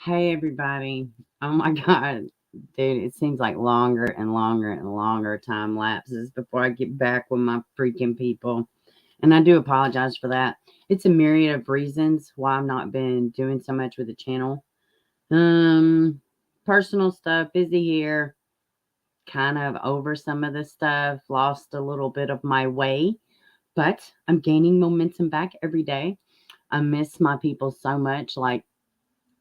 Hey, everybody. Oh my God. Dude, it seems like longer and longer and longer time lapses before I get back with my freaking people. And I do apologize for that. It's a myriad of reasons why I've not been doing so much with the channel. Um, Personal stuff, busy here, kind of over some of the stuff, lost a little bit of my way, but I'm gaining momentum back every day. I miss my people so much.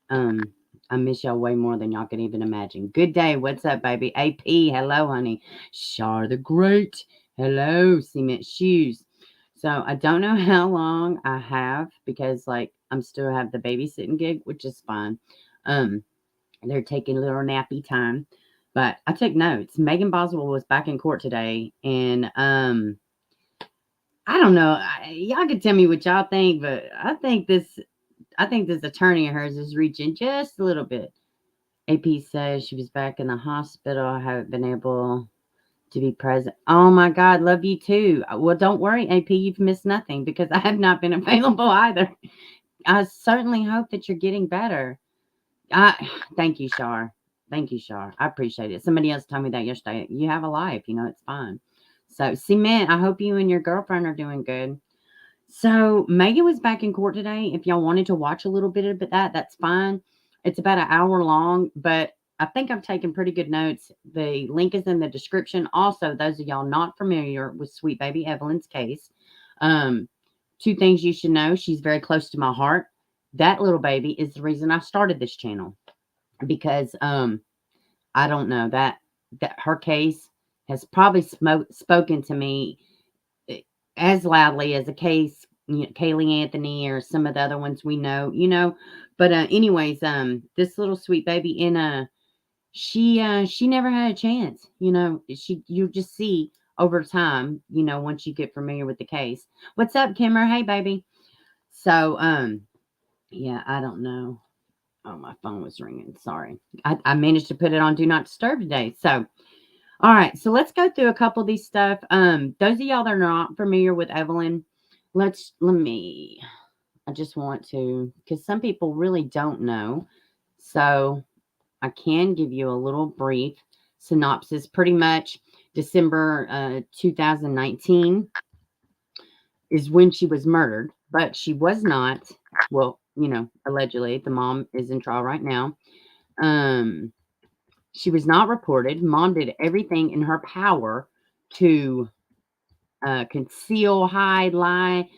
Um, I miss y'all way more than y'all could even imagine. Good day. What's up, baby? AP. Hello, honey. Char the Great. Hello, Cement Shoes. So I don't know how long I have because I'm still have the babysitting gig, which is fine. Um, they're taking a little nappy time. But I took notes. Meagan Boswell was back in court today, and I don't know. Y'all can tell me what y'all think, but I think this attorney of hers is reaching just a little bit. AP says she was back in the hospital. I haven't been able to be present. Oh my God, love you too. Well, don't worry, AP, you've missed nothing because I have not been available either. I certainly hope that you're getting better. Thank you, Shar. Thank you, Shar. I appreciate it. Somebody else told me that yesterday. You have a life, it's fine. So, Cement, I hope you and your girlfriend are doing good. So Megan was back in court today. If y'all wanted to watch a little bit of that, that's fine. It's about an hour long, but I think I've taken pretty good notes. The link is in the description. Also, those of y'all not familiar with sweet baby Evelyn's case, um, two things you should know. She's very close to my heart. That little baby is the reason I started this channel because I don't know that her case has probably spoken to me as loudly as a case, Kaylee Anthony or some of the other ones we know. But anyways, this little sweet baby she never had a chance. You just see over time, once you get familiar with the case. What's up, Kimmer? Hey, baby. So yeah, I don't know. Oh, my phone was ringing. Sorry. I managed to put it on do not disturb today. So all right, so let's go through a couple of these stuff. Those of y'all that are not familiar with Evelyn, I just want to, because some people really don't know. So I can give you a little brief synopsis. Pretty much December 2019 is when she was murdered, but she was not, well, allegedly. The mom is in trial right now. Um, she was not reported. Mom did everything in her power to conceal, hide, lie,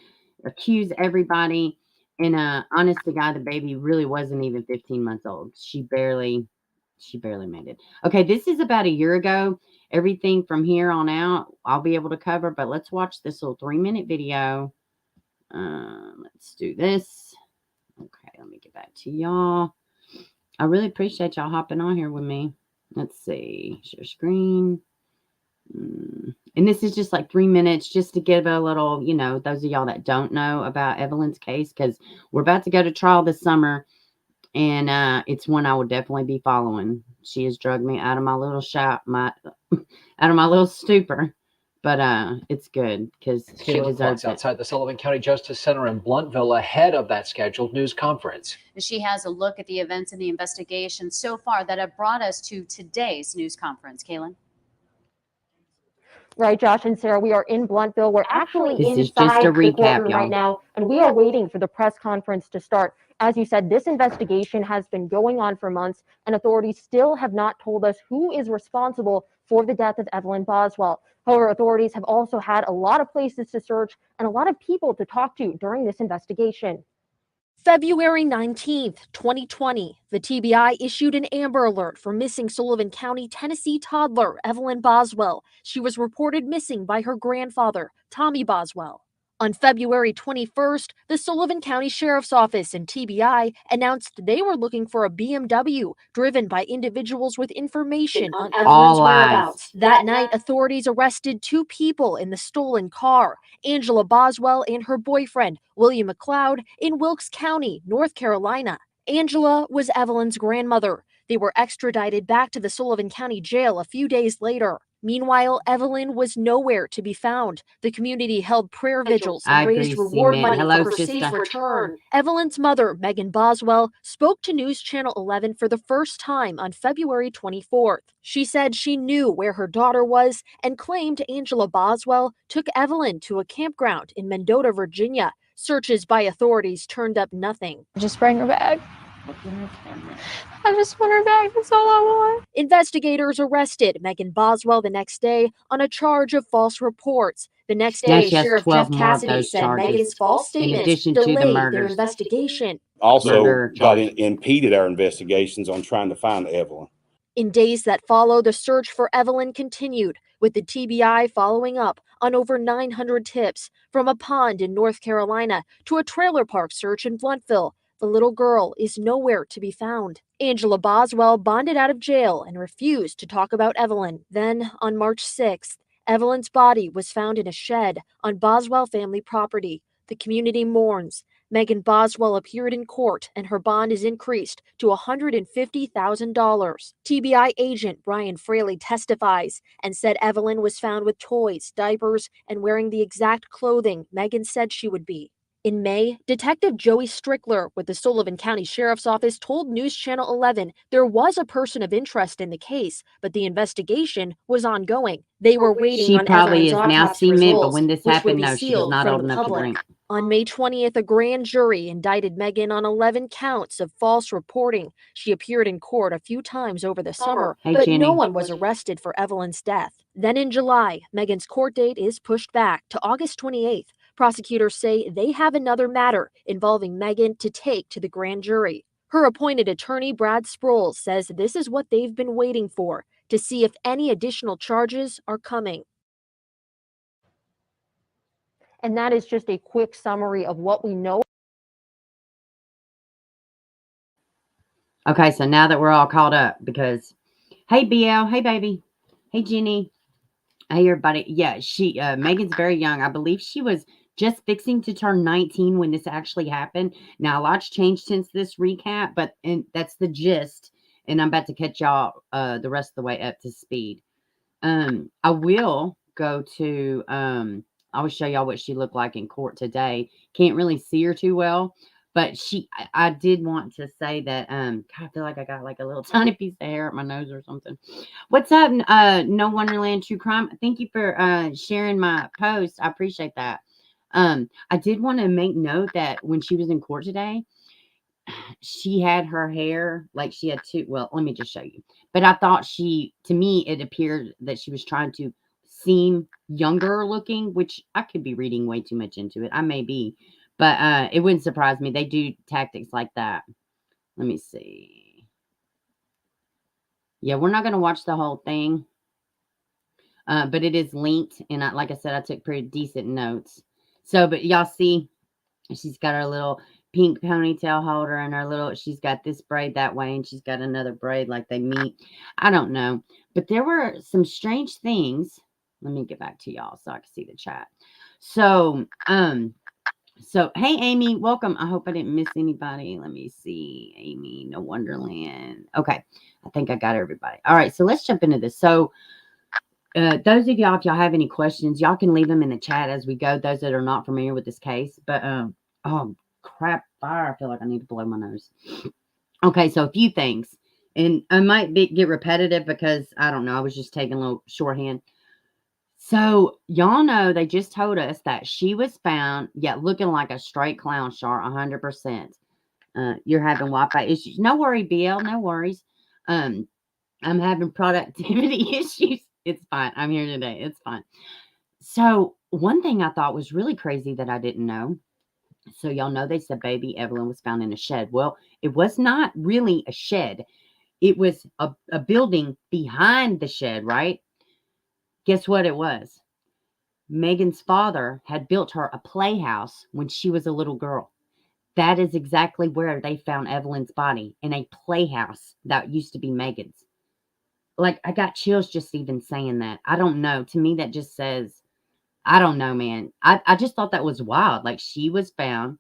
accuse everybody. And honest to God, the baby really wasn't even 15 months old. She barely made it. Okay, this is about a year ago. Everything from here on out, I'll be able to cover. But let's watch this little 3-minute video. Let's do this. Okay, let me get back to y'all. I really appreciate y'all hopping on here with me. Let's see. Share screen. And this is just like 3 minutes just to give a little, those of y'all that don't know about Evelyn's case, because we're about to go to trial this summer. And it's one I will definitely be following. She has drugged me out of my little out of my little stupor. But it's good because she deserves it. Outside the Sullivan County Justice Center in Blountville ahead of that scheduled news conference. She has a look at the events in the investigation so far that have brought us to today's news conference. Kaylin? Right, Josh and Sarah, we are in Blountville. We're actually inside the courtroom right now, and we are waiting for the press conference to start. As you said, this investigation has been going on for months, and authorities still have not told us who is responsible for the death of Evelyn Boswell. However, authorities have also had a lot of places to search and a lot of people to talk to during this investigation. February 19th, 2020, the TBI issued an Amber Alert for missing Sullivan County, Tennessee toddler Evelyn Boswell. She was reported missing by her grandfather, Tommy Boswell. On February 21st, the Sullivan County Sheriff's Office and TBI announced they were looking for a BMW driven by individuals with information on Evelyn's whereabouts. That night, authorities arrested 2 people in the stolen car, Angela Boswell and her boyfriend, William McLeod, in Wilkes County, North Carolina. Angela was Evelyn's grandmother. They were extradited back to the Sullivan County Jail a few days later. Meanwhile, Evelyn was nowhere to be found. The community held prayer vigils I and agree, raised reward Cement. money Hello, for her sister. safe return. Evelyn's mother, Meagan Boswell, spoke to News Channel 11 for the first time on February 24th. She said she knew where her daughter was and claimed Angela Boswell took Evelyn to a campground in Mendota, Virginia. Searches by authorities turned up nothing. Just bring her back. I just want her back. That's all I want. Investigators arrested Meagan Boswell the next day on a charge of false reports. The next Now day, she has Sheriff 12 Jeff more of Cassidy those said charges, Meagan's false in statements addition to the delayed their murders. investigation. Also Murder got charges. impeded our investigations on trying to find Evelyn. In days that follow, the search for Evelyn continued, with the TBI following up on over 900 tips, from a pond in North Carolina to a trailer park search in Blountville. The little girl is nowhere to be found. Angela Boswell bonded out of jail and refused to talk about Evelyn. Then, on March 6th, Evelyn's body was found in a shed on Boswell family property. The community mourns. Meagan Boswell appeared in court and her bond is increased to $150,000. TBI agent Brian Fraley testifies and said Evelyn was found with toys, diapers, and wearing the exact clothing Meagan said she would be. In May, Detective Joey Strickler with the Sullivan County Sheriff's Office told News Channel 11 there was a person of interest in the case, but the investigation was ongoing. They were waiting She on probably Evelyn's is now autopsy cement, but results, when this which would happened, be no, she was sealed not from old the enough to public. drink. On May 20th, a grand jury indicted Meagan on 11 counts of false reporting. She appeared in court a few times over the summer, Hey, but Jenny. no one was arrested for Evelyn's death. Then in July, Meagan's court date is pushed back to August 28th. Prosecutors say they have another matter involving Meagan to take to the grand jury. Her appointed attorney, Brad Sproul, says this is what they've been waiting for, to see if any additional charges are coming. And that is just a quick summary of what we know. Okay, so now that we're all caught up, because, hey, BL, hey, baby, hey, Jenny, hey, everybody. Yeah, Megan's very young. I believe she was just fixing to turn 19 when this actually happened. Now, a lot's changed since this recap, but that's the gist, and I'm about to catch y'all the rest of the way up to speed. I will go to, I will show y'all what she looked like in court today. Can't really see her too well, but I did want to say that, God, I feel like I got like a little tiny piece of hair up my nose or something. What's up, No Wonderland True Crime? Thank you for sharing my post. I appreciate that. I did want to make note that when she was in court today, she had her hair like she had two. Well, let me just show you. But I thought to me, it appeared that she was trying to seem younger looking, which I could be reading way too much into it. I may be, but it wouldn't surprise me. They do tactics like that. Let me see. Yeah, we're not going to watch the whole thing, but it is linked. And like I said, I took pretty decent notes. So, but y'all see, she's got her little pink ponytail holder and she's got this braid that way and she's got another braid like they meet. I don't know. But there were some strange things. Let me get back to y'all so I can see the chat. So, hey, Amy, welcome. I hope I didn't miss anybody. Let me see. Amy, No Wonderland. Okay. I think I got everybody. All right. So let's jump into this. So, those of y'all, if y'all have any questions, y'all can leave them in the chat as we go. Those that are not familiar with this case, but, oh, crap, fire. I feel like I need to blow my nose. Okay, so a few things. And I might get repetitive because, I don't know, I was just taking a little shorthand. So, y'all know they just told us that she was found, looking like a straight clown shark, 100%. You're having Wi-Fi issues. No worry, BL, no worries. I'm having productivity issues. It's fine. I'm here today. It's fine. So, one thing I thought was really crazy that I didn't know. So y'all know they said baby Evelyn was found in a shed. Well, it was not really a shed. It was a building behind the shed, right? Guess what it was? Megan's father had built her a playhouse when she was a little girl. That is exactly where they found Evelyn's body, in a playhouse that used to be Megan's. Like, I got chills just even saying that. I don't know. To me, that just says, I don't know, man. I just thought that was wild. Like, she was found.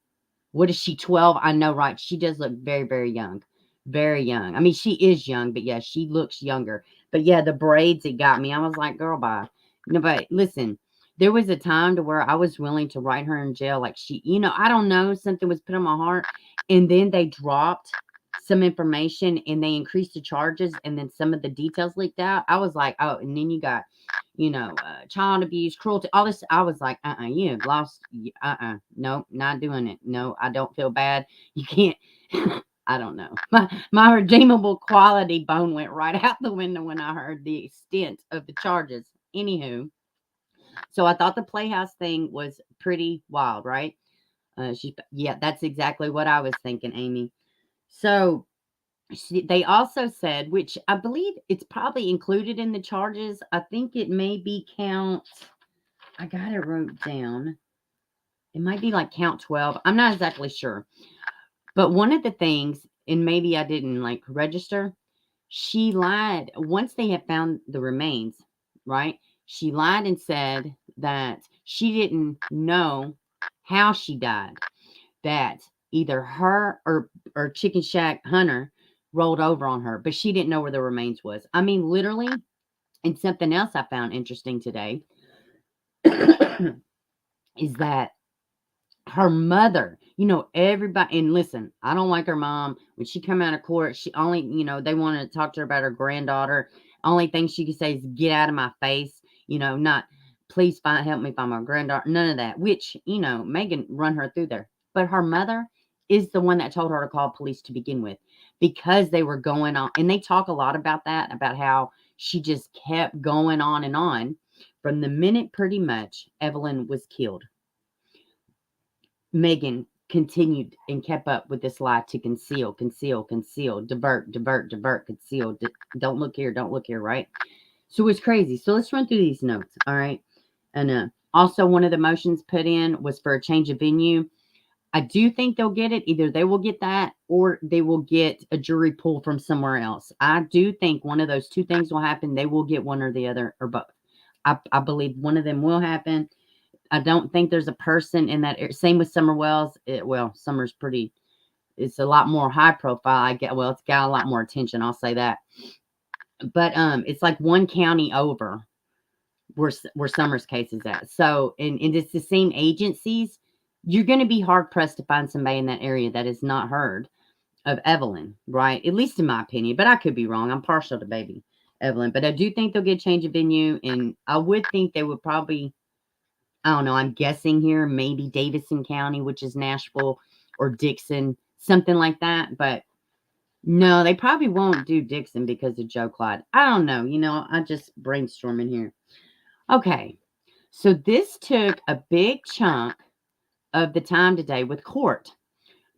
What is she, 12? I know, right? She does look very, very young. Very young. I mean, she is young, but yeah, she looks younger. But yeah, the braids, it got me. I was like, girl, bye. No, but listen, there was a time to where I was willing to write her in jail. Like she, I don't know, something was put on my heart. And then they dropped some information and they increased the charges. And then some of the details leaked out. I was like, oh, and then you got, child abuse, cruelty, all this. I was like, you have lost. No, not doing it. No, I don't feel bad. You can't. I don't know. My redeemable quality bone went right out the window when I heard the extent of the charges. Anywho, so I thought the Playhouse thing was pretty wild, right? Yeah, that's exactly what I was thinking, Amy. So they also said, which I believe it's probably included in the charges. I think it may be count. I got it wrote down. It might be like count 12. I'm not exactly sure. But one of the things, and maybe I didn't like register, she lied once they had found the remains, right? She lied and said that she didn't know how she died, that either her or Chicken Shack Hunter rolled over on her, but she didn't know where the remains was. I mean, literally, and something else I found interesting today is that her mother, everybody, and listen, I don't like her mom. When she come out of court, she only, they want to talk to her about her granddaughter. Only thing she can say is get out of my face, not please help me find my granddaughter. None of that, which, Meagan run her through there. But her mother is the one that told her to call police to begin with, because they were going on. And they talk a lot about that, about how she just kept going on and on from the minute pretty much Evelyn was killed. Meagan continued and kept up with this lie to conceal, divert, conceal. Don't look here, right? So it's crazy. So let's run through these notes, all right? And also, one of the motions put in was for a change of venue. I do think they'll get it. Either they will get that or they will get a jury pool from somewhere else. I do think one of those two things will happen. They will get one or the other or both. I believe one of them will happen. I don't think there's a person in that area. Same with Summer Wells. Summer's it's a lot more high profile. It's got a lot more attention. I'll say that. But it's like one county over where Summer's case is at. So, and it's the same agencies. You're going to be hard pressed to find somebody in that area that has not heard of Evelyn, right? At least in my opinion, but I could be wrong. I'm partial to baby Evelyn, but I do think they'll get change of venue, and I would think they would probably, I don't know, I'm guessing here, maybe Davidson County, which is Nashville, or Dixon, something like that. But no, they probably won't do Dixon because of Joe Clyde. I don't know. I just brainstorming here. Okay. So this took a big chunk of the time today with court.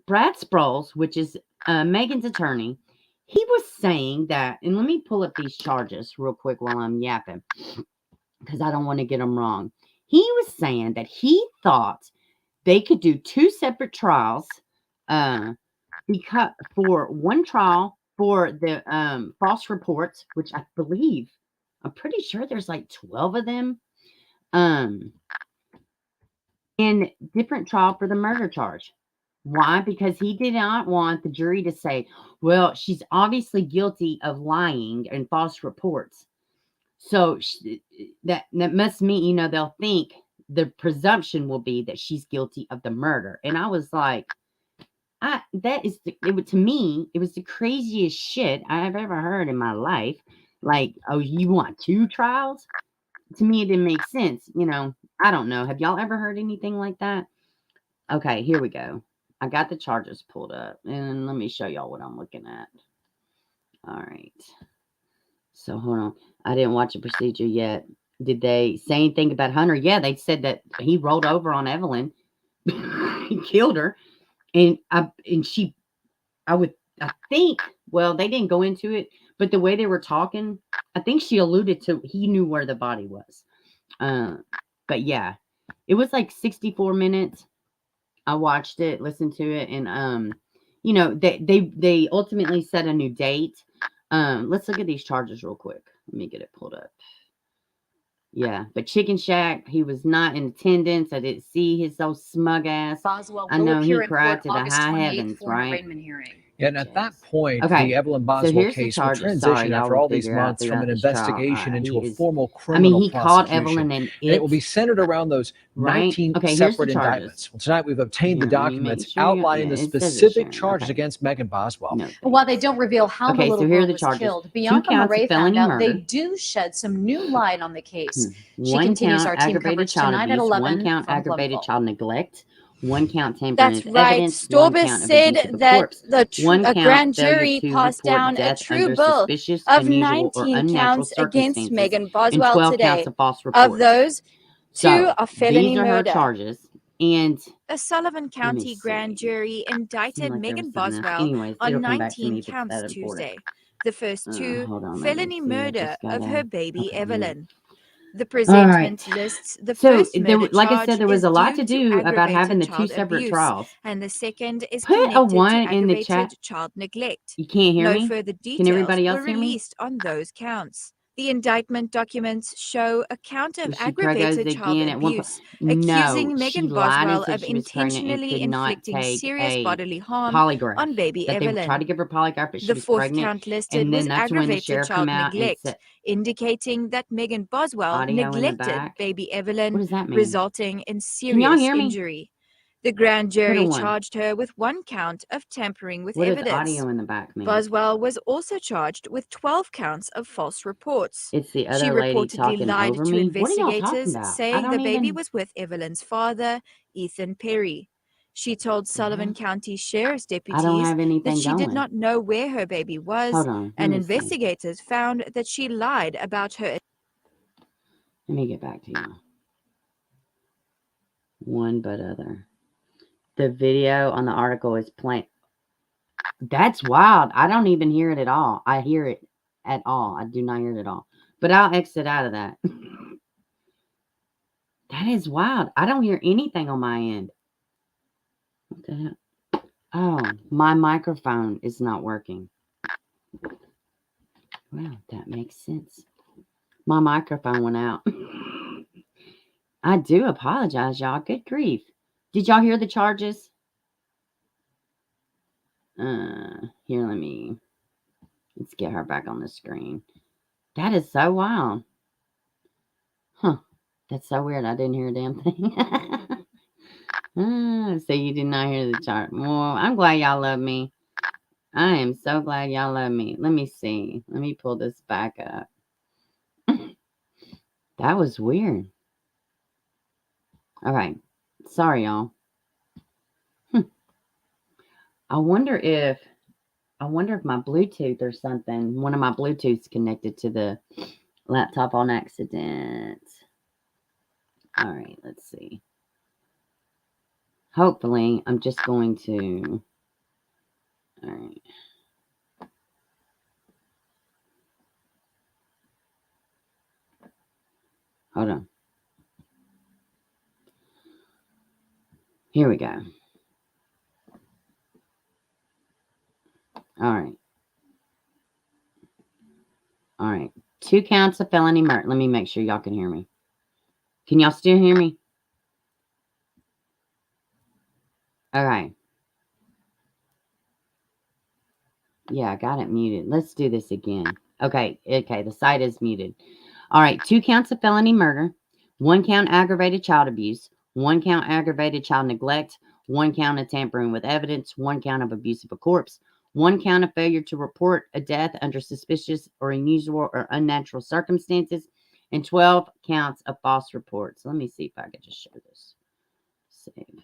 Brad Sproles, which is Megan's attorney, he was saying that, and let me pull up these charges real quick while I'm yapping, because I don't want to get them wrong. He was saying that he thought they could do two separate trials, because for one trial for the false reports, which I believe, I'm pretty sure there's like 12 of them, and different trial for the murder charge. Why? Because he did not want the jury to say, well, she's obviously guilty of lying and false reports. So that must mean, they'll think the presumption will be that she's guilty of the murder. And I was like, to me, it was the craziest shit I've ever heard in my life. Like, oh, you want two trials? To me, it didn't make sense. I don't know. Have y'all ever heard anything like that? Okay, here we go. I got the charges pulled up, and let me show y'all what I'm looking at. All right. So hold on. I didn't watch the procedure yet. Did they say anything about Hunter? Yeah, they said that he rolled over on Evelyn. He killed her. And I think, well, they didn't go into it, but the way they were talking, I think she alluded to he knew where the body was. But yeah, it was like 64 minutes. I watched it, listened to it, and they ultimately set a new date. Let's look at these charges real quick. Let me get it pulled up. Yeah, but Chicken Shack, he was not in attendance. I didn't see his old smug ass. Boswell I will know he appear in cried court to the August high 28th heavens, for an right? arraignment hearing. Yeah, and at that point, Okay, the Evelyn so Boswell here's the case will charges. transition Sorry, y'all after will all these figure out months from throughout an this trial. investigation into a He is, formal I criminal mean, he called prosecution. Evelyn an And it will be it, centered around those right? 19 Okay, here's the separate charges. indictments. Well, tonight we've obtained the Here, let me make documents sure you, outlining yeah, the it says it, specific Sharon. charges Okay. against Meagan Boswell. No, While they thanks. don't reveal how the Okay, little so here are girl the was charges. killed, 2 Bianca counts of Murray found felony out they murder. do shed some new light on the case. She 1 continues count our team aggravated coverage child tonight at abuse. 1 11 count from aggravated Bloomfield. child neglect. 1 count tampering That's with right. evidence. 1 Storbis count of said abuse of a that corpse. the 1 a count grand failure jury to passed report down a death true under bill suspicious, of unusual, or 19 unnatural counts against circumstances, Meagan and Boswell 12 counts today. of false Of reports. those, 2 So are felony these are her murder. charges, and The Sullivan let me County grand see. jury Seemed indicted like there was Meagan something else. Boswell Anyways, on it'll come back to 19 me if it's counts that important. Tuesday. The first 2, Hold on, let me felony see. I murder just of gotta. her baby Okay, here. Evelyn. The All right. presentment lists the So first there, murder like I charge said, there was is a lot due to do about having aggravated the 2 child separate abuse, trials. and the second is Put a connected to 1 in the chat. aggravated child neglect. You can't hear No me? further Can details everybody else were hear me? released on those counts. The indictment documents show a count of She progos aggravated child again at one point. abuse, No, accusing she Meagan lied and Boswell said of she was pregnant and intentionally could not inflicting take serious a bodily harm polygraph. on baby That they would try to Evelyn. give her polygraph, but she The was 4th pregnant. count listed And was then that's when the aggravated sheriff child come out and neglect, said, indicating that Meagan Boswell audio in the neglected back. baby What Evelyn, does that mean? resulting in Can y'all serious hear me? injury. The grand Put a jury 1. charged her with 1 count of tampering with What does evidence. audio in the back mean? Boswell was also charged with 12 counts of false reports. It's the She other lady reportedly talking lied over to me. What are y'all talking investigators, about? I saying the don't baby even. was with Evelyn's father, Ethan Perry. She told Sullivan County Sheriff's I don't deputies have that anything she did going. not know where her baby was, Hold on. Let and me see. investigators found that she lied about her. Let me get back to you. One but other. The video on the article is playing. That's wild. I don't even hear it at all. I hear it at all. I do not hear it at all. But I'll exit out of that. That is wild. I don't hear anything on my end. What the hell? Oh, my microphone is not working. Well, that makes sense. My microphone went out. I do apologize, y'all. Good grief. Did y'all hear the charges? Here, let's get her back on the screen. That is so wild. Huh. That's so weird. I didn't hear a damn thing. So you did not hear the chart. Well, I'm glad y'all love me. I am so glad y'all love me. Let me see. Let me pull this back up. That was weird. Okay. Sorry, y'all. I wonder if my Bluetooth or something, one of my Bluetooths connected to the laptop on accident. All right, let's see. Hopefully, I'm just going to. All right. Hold on. Here we go. All right. All right. 2 counts of felony murder. Let me make sure y'all can hear me. Can y'all still hear me? Okay. Yeah, I got it muted. Let's do this again. Okay. The site is muted. All right. 2 counts of felony murder. 1 count aggravated child abuse. 1 count aggravated child neglect. 1 count of tampering with evidence. 1 count of abuse of a corpse. 1 count of failure to report a death under suspicious or unusual or unnatural circumstances. And 12 counts of false reports. Let me see if I can just show this. Save.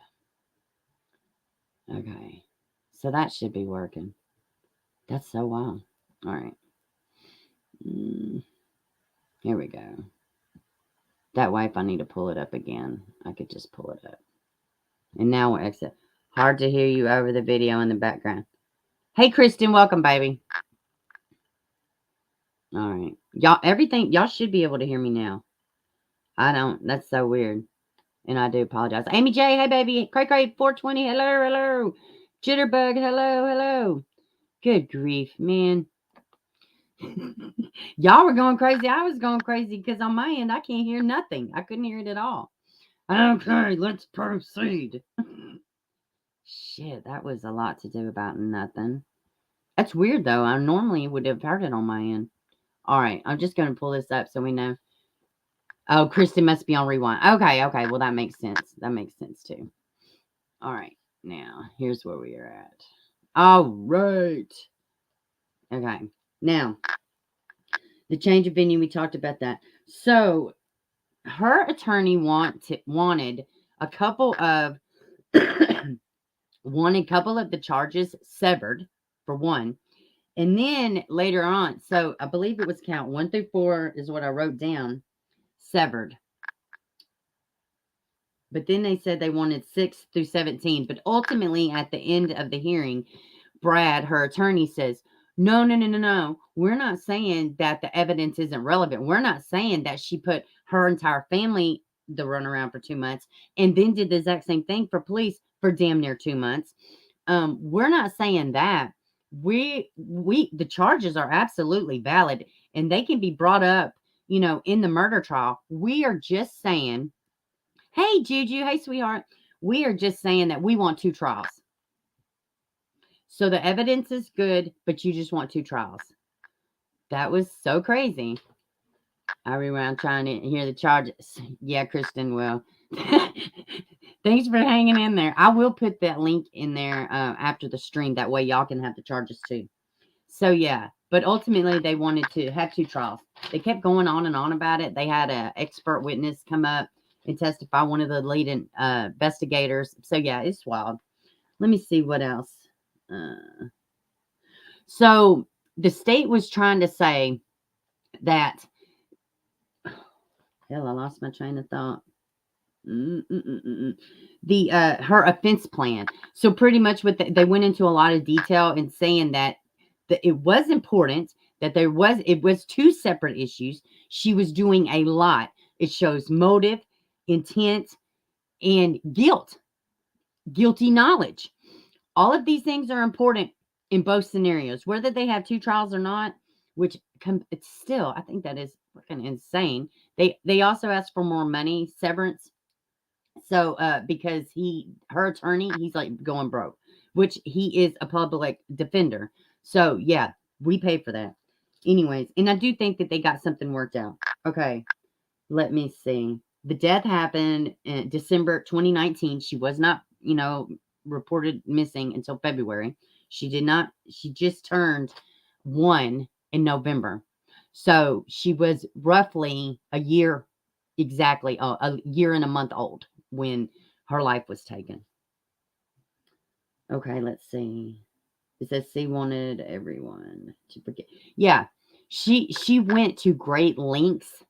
Okay. So that should be working. That's so wild. All right. Here we go. That way, if I need to pull it up again, I could just pull it up. And now we'll exit. Hard to hear you over the video in the background. Hey, Kristen, welcome, baby. All right. Y'all should be able to hear me now. I don't. That's so weird. And I do apologize. Amy J, hey, baby. Cray 420, hello. Jitterbug, hello. Good grief, man. Y'all were going crazy. I was going crazy because on my end, I can't hear nothing. I couldn't hear it at all. Okay, let's proceed. Shit, that was a lot to do about nothing. That's weird, though. I normally would have heard it on my end. All right. I'm just going to pull this up so we know. Oh, Kristen must be on rewind. Okay. Well, that makes sense. That makes sense, too. All right. Now, here's where we are at. All right. Okay. Now, the change of venue, we talked about that. So, her attorney wanted a couple of the charges severed, for one. And then later on, so I believe it was count 1 through 4 is what I wrote down, severed. But then they said they wanted 6 through 17. But ultimately, at the end of the hearing, Brad, her attorney, says, no. We're not saying that the evidence isn't relevant. We're not saying that she put her entire family the runaround for 2 months and then did the exact same thing for police for damn near 2 months. We're not saying that. The charges are absolutely valid and they can be brought up, in the murder trial. We are just saying, hey, Juju, hey, sweetheart. We are just saying that we want 2 trials. So the evidence is good, but you just want 2 trials. That was so crazy. I rewound trying to hear the charges. Yeah, Kristen will. Thanks for hanging in there. I will put that link in there after the stream. That way y'all can have the charges too. So, yeah. But ultimately, they wanted to have 2 trials. They kept going on and on about it. They had an expert witness come up and testify, one of the leading investigators. So, yeah, it's wild. Let me see what else. So the state was trying to say that, hell, I lost my train of thought. Her offense plan. So pretty much they went into a lot of detail in saying that it was important that it was 2 separate issues. She was doing a lot. It shows motive, intent, and guilty knowledge. All of these things are important in both scenarios, whether they have 2 trials or not, which it's still, I think that is freaking insane. They also asked for more money, severance. So, because her attorney, he's like going broke, which he is a public defender. So, yeah, we pay for that. Anyways, and I do think that they got something worked out. Okay, let me see. The death happened in December 2019. She was not, reported missing until February. She just turned 1 in November. So she was roughly a year and a month old when her life was taken. Okay, let's see. It says she wanted everyone to forget. Yeah, she went to great lengths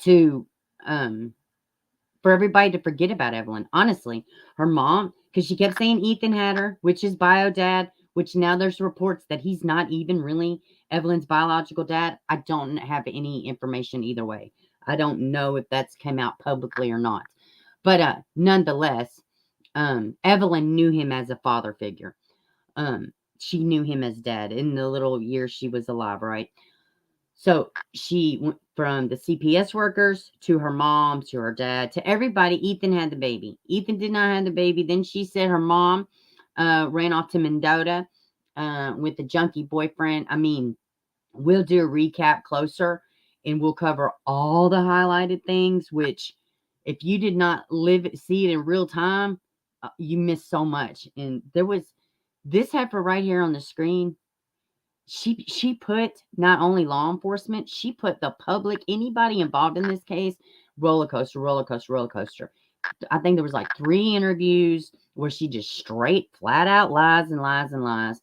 to for everybody to forget about Evelyn. Honestly, her mom, because she kept saying Ethan had her, which is bio dad, which now there's reports that he's not even really Evelyn's biological dad. I don't have any information either way. I don't know if that's came out publicly or not. But nonetheless, Evelyn knew him as a father figure. She knew him as dad in the little years she was alive, right? So she went from the CPS workers to her mom, to her dad, to everybody. Ethan had the baby. Ethan did not have the baby. Then she said her mom ran off to Mendota with a junkie boyfriend. I mean, we'll do a recap closer and we'll cover all the highlighted things, which if you did not see it in real time, you missed so much. And there was this heifer right here on the screen. She put not only law enforcement, she put the public, anybody involved in this case, roller coaster. I think there was like 3 interviews where she just straight, flat out lies and lies and lies.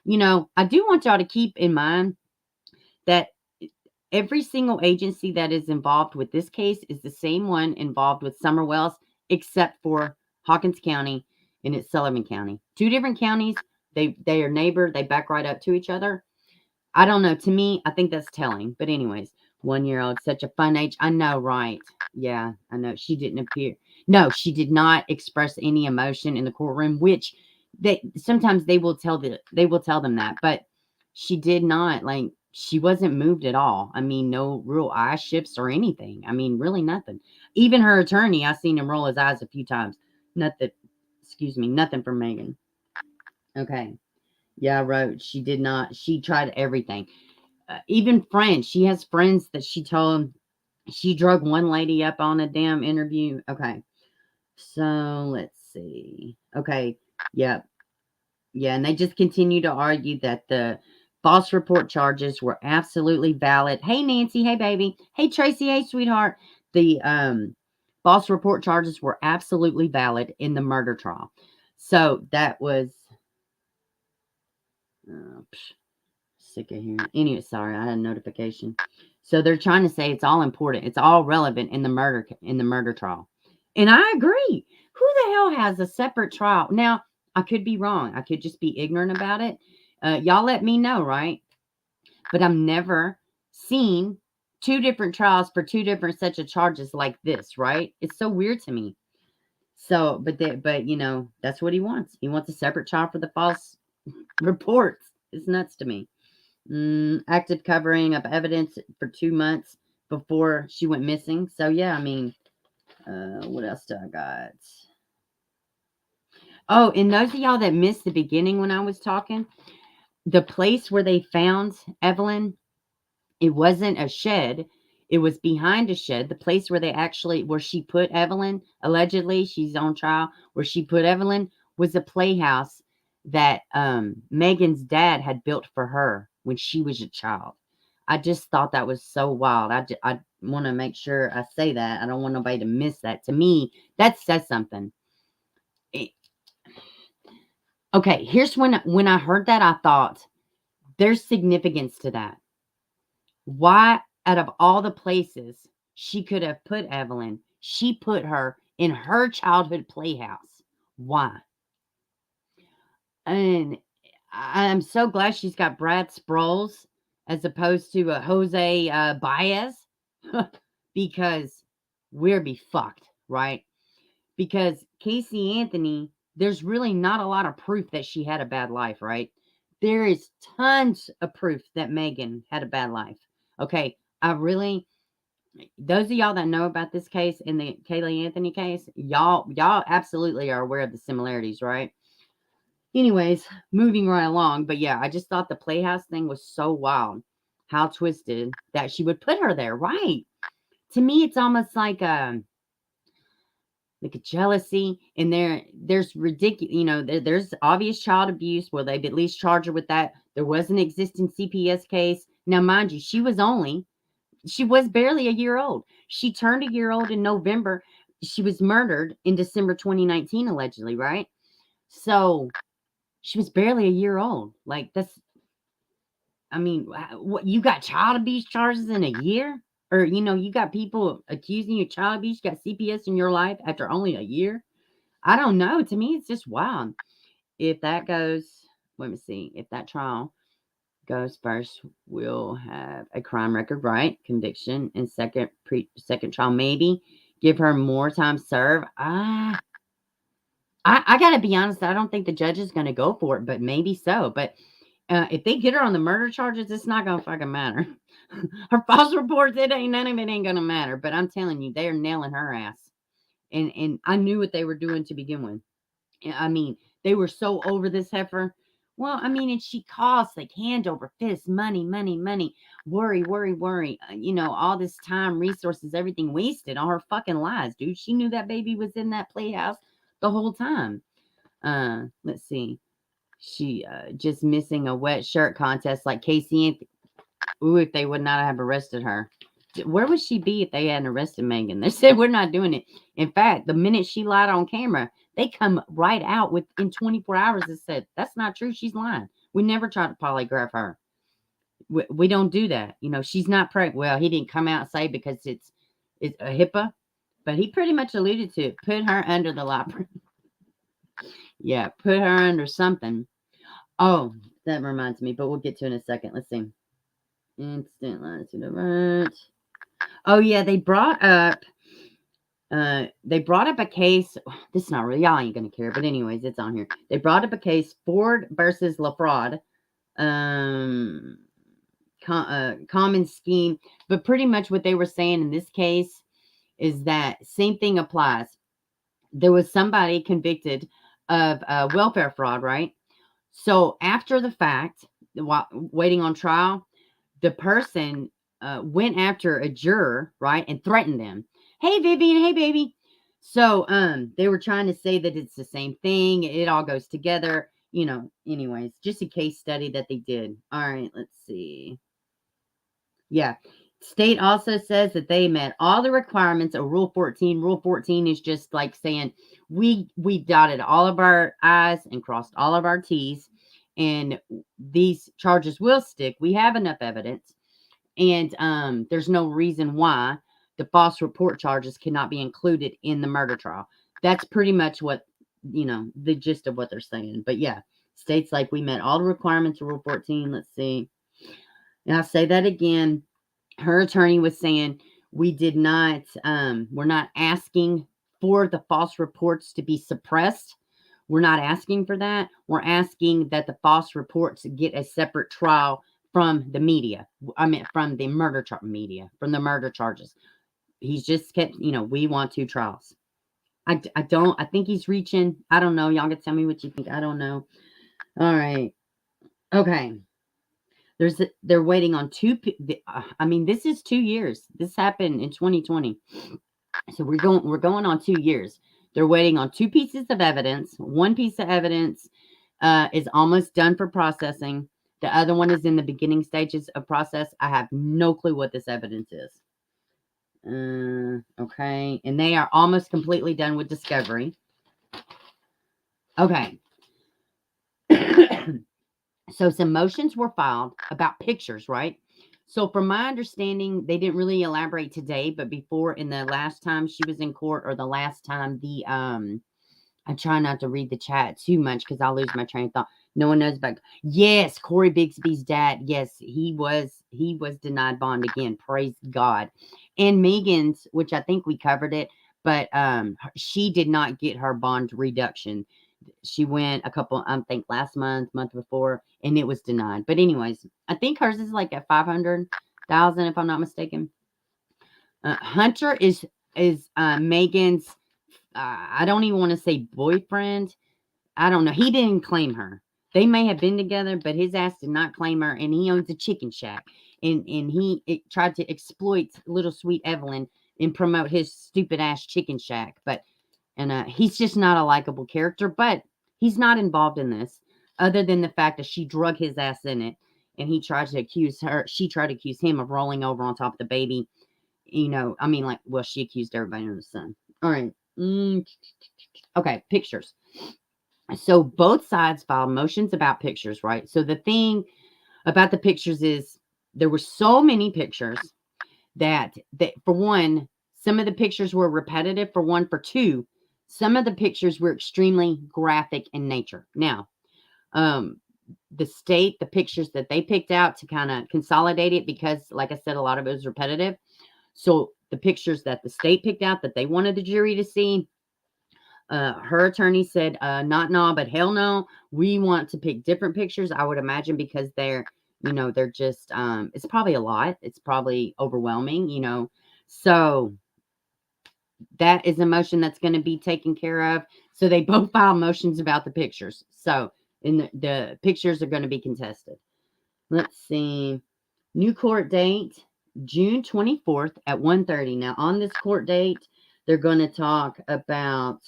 I do want y'all to keep in mind that every single agency that is involved with this case is the same one involved with Summer Wells, except for Hawkins County and it's Sullivan County. 2 different counties. They are neighbor. They back right up to each other. I don't know. To me, I think that's telling. But anyways, 1-year-old, such a fun age. I know, right? Yeah, I know. She didn't appear. No, she did not express any emotion in the courtroom, which sometimes they will tell them that, but she did not. Like, she wasn't moved at all. I mean, no real eye shifts or anything. I mean, really nothing. Even her attorney, I seen him roll his eyes a few times. Nothing from Meagan. Okay. Yeah, I wrote. She did not. She tried everything. Even friends. She has friends that she told she drug one lady up on a damn interview. Okay. So let's see. Okay. Yep. Yeah. And they just continue to argue that the false report charges were absolutely valid. Hey, Nancy. Hey, baby. Hey, Tracy. Hey, sweetheart. The false report charges were absolutely valid in the murder trial. So that was sick of hearing. Anyway, sorry, I had a notification. So they're trying to say it's all important. It's all relevant in the murder trial. And I agree. Who the hell has a separate trial? Now, I could be wrong. I could just be ignorant about it. Y'all let me know, right? But I've never seen two different trials for two different sets of charges like this, right? It's so weird to me. So, but you know, that's what he wants. He wants a separate trial for the false reports. It's nuts to me. Active covering of evidence for 2 months before she went missing. So yeah, I mean, what else do I got? Oh, and those of y'all that missed the beginning when I was talking, the place where they found Evelyn, it wasn't a shed. It was behind a shed. The place where she put Evelyn, allegedly, she's on trial, where she put Evelyn was a playhouse that Megan's dad had built for her when she was a child. I just thought that was so wild. I want to make sure I say that. I don't want nobody to miss that. To me, that says something. Okay, here's when I heard that, I thought there's significance to that. Why, out of all the places she could have put Evelyn, she put her in her childhood playhouse? Why? And I'm so glad she's got Brad Sproles as opposed to Jose Baez because we'll be fucked, right? Because Casey Anthony, there's really not a lot of proof that she had a bad life, right? There is tons of proof that Meagan had a bad life. Okay, those of y'all that know about this case and the Kaylee Anthony case, y'all absolutely are aware of the similarities, right? Anyways, moving right along. But yeah, I just thought the playhouse thing was so wild. How twisted that she would put her there, right? To me, it's almost like a jealousy, and there's ridiculous, you know, there's obvious child abuse. Well, they'd at least charge her with that. There was an existing CPS case. Now, mind you, she was barely a year old. She turned a year old in November. She was murdered in December 2019, allegedly, right? So she was barely a year old. Like, I mean, what, you got child abuse charges in a year? Or, you know, you got people accusing you of child abuse. You got CPS in your life after only a year? I don't know. To me, it's just wild. If that goes, let me see. If that trial goes first, we'll have a crime record, right? Conviction, and second trial, maybe give her more time served. I gotta be honest. I don't think the judge is gonna go for it, but maybe so. But if they get her on the murder charges, it's not gonna fucking matter. Her false reports, none of it ain't gonna matter. But I'm telling you, they are nailing her ass. And I knew what they were doing to begin with. I mean, they were so over this heifer. Well, I mean, and she costs like hand over fist, money, worry, you know, all this time, resources, everything wasted on her fucking lies, dude. She knew that baby was in that playhouse the whole time. Let's see. She just missing a wet shirt contest like Casey Anthony. Ooh, if they would not have arrested her. Where would she be if they hadn't arrested Meagan? They said, we're not doing it. In fact, the minute she lied on camera, they come right out within 24 hours and said, that's not true. She's lying. We never tried to polygraph her. We don't do that. You know, she's not pregnant. Well, he didn't come out and say because it's a HIPAA, but he pretty much alluded to it. Put her under the library. Yeah, put her under something. Oh, that reminds me, but we'll get to it in a second. Let's see. Instant lines to the right. Oh yeah, they brought up a case. This is not really, y'all ain't gonna care, but anyways, it's on here. They brought up a case, Ford versus LaFraud, common scheme. But pretty much what they were saying in this case is that same thing applies. There was somebody convicted of welfare fraud, right? So after the fact, while waiting on trial, the person went after a juror, right, and threatened them. Hey, Vivian. Hey, baby. So they were trying to say that it's the same thing. It all goes together. Anyways, just a case study that they did. All right, let's see. Yeah. State also says that they met all the requirements of Rule 14. Rule 14 is just like saying we dotted all of our I's and crossed all of our T's, and these charges will stick. We have enough evidence, and there's no reason why the false report charges cannot be included in the murder trial. That's pretty much what, the gist of what they're saying. But yeah, states like we met all the requirements of Rule 14. Let's see. And I'll say that again. Her attorney was saying we did not, we're not asking for the false reports to be suppressed. We're not asking for that. We're asking that the false reports get a separate trial from the media. From the murder media, from the murder charges. He's just kept, we want 2 trials. I think he's reaching. I don't know. Y'all can tell me what you think. I don't know. All right. Okay. They're waiting on 2. This is 2 years. This happened in 2020. So we're going on 2 years. They're waiting on 2 pieces of evidence. One piece of evidence is almost done for processing. The other one is in the beginning stages of process. I have no clue what this evidence is. Okay. And they are almost completely done with discovery. Okay. So some motions were filed about pictures, right? So from my understanding, they didn't really elaborate today, but before, in the last time she was in court, or the last time I try not to read the chat too much because I'll lose my train of thought. No one knows about. Yes, Corey Bixby's dad. Yes, he was denied bond again. Praise God. And Meagan's, which I think we covered it, but she did not get her bond reduction. She went a couple, I think last month before, and it was denied. But anyways, I think hers is like at 500,000, if I'm not mistaken. Hunter is Meagan's. I don't even want to say boyfriend. I don't know. He didn't claim her. They may have been together, but his ass did not claim her, and he owns a chicken shack. And he tried to exploit little sweet Evelyn and promote his stupid ass chicken shack. And he's just not a likable character, but he's not involved in this, other than the fact that she drug his ass in it, and she tried to accuse him of rolling over on top of the baby. She accused everybody under the sun. All right. Okay, pictures. So both sides filed motions about pictures, right? So the thing about the pictures is there were so many pictures that for one, some of the pictures were repetitive. For 2, some of the pictures were extremely graphic in nature. Now, the pictures that they picked out to kind of consolidate it, because like I said, a lot of it was repetitive. So the pictures that the state picked out that they wanted the jury to see, her attorney said, not no, but hell no. We want to pick different pictures, I would imagine, because they're just, it's probably a lot. It's probably overwhelming, So that is a motion that's going to be taken care of. So they both file motions about the pictures. So the pictures are going to be contested. Let's see. New court date, June 24th at 1:30. Now, on this court date, they're going to talk about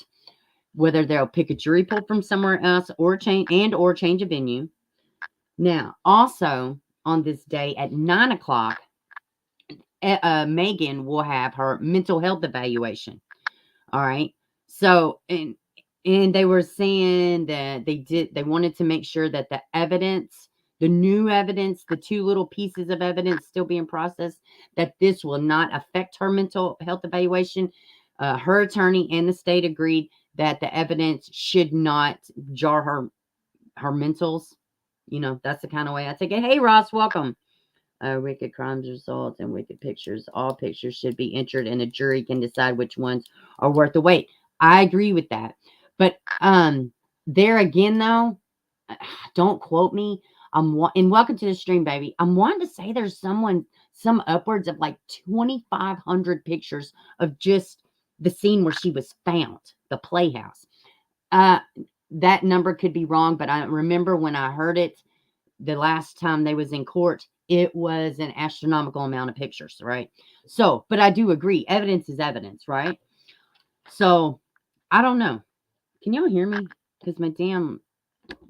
whether they'll pick a jury pool from somewhere else or change a venue. Now, also on this day at 9 o'clock, Meagan will have her mental health evaluation. All right. So, and they were saying that they wanted to make sure that the evidence, the new evidence, the 2 little pieces of evidence still being processed, that this will not affect her mental health evaluation. Her attorney and the state agreed that the evidence should not jar her mentals. That's the kind of way I take it. Hey, Ross, welcome. Wicked crimes results and wicked pictures. All pictures should be entered, and a jury can decide which ones are worth the wait. I agree with that. But there again, though, don't quote me. And welcome to the stream, baby. I'm wanting to say there's some upwards of like 2,500 pictures of just the scene where she was found, the playhouse. that number could be wrong, but I remember when I heard it the last time they was in court, it was an astronomical amount of pictures, right? So, but I do agree, evidence is evidence, right? So, I don't know. Can y'all hear me? Because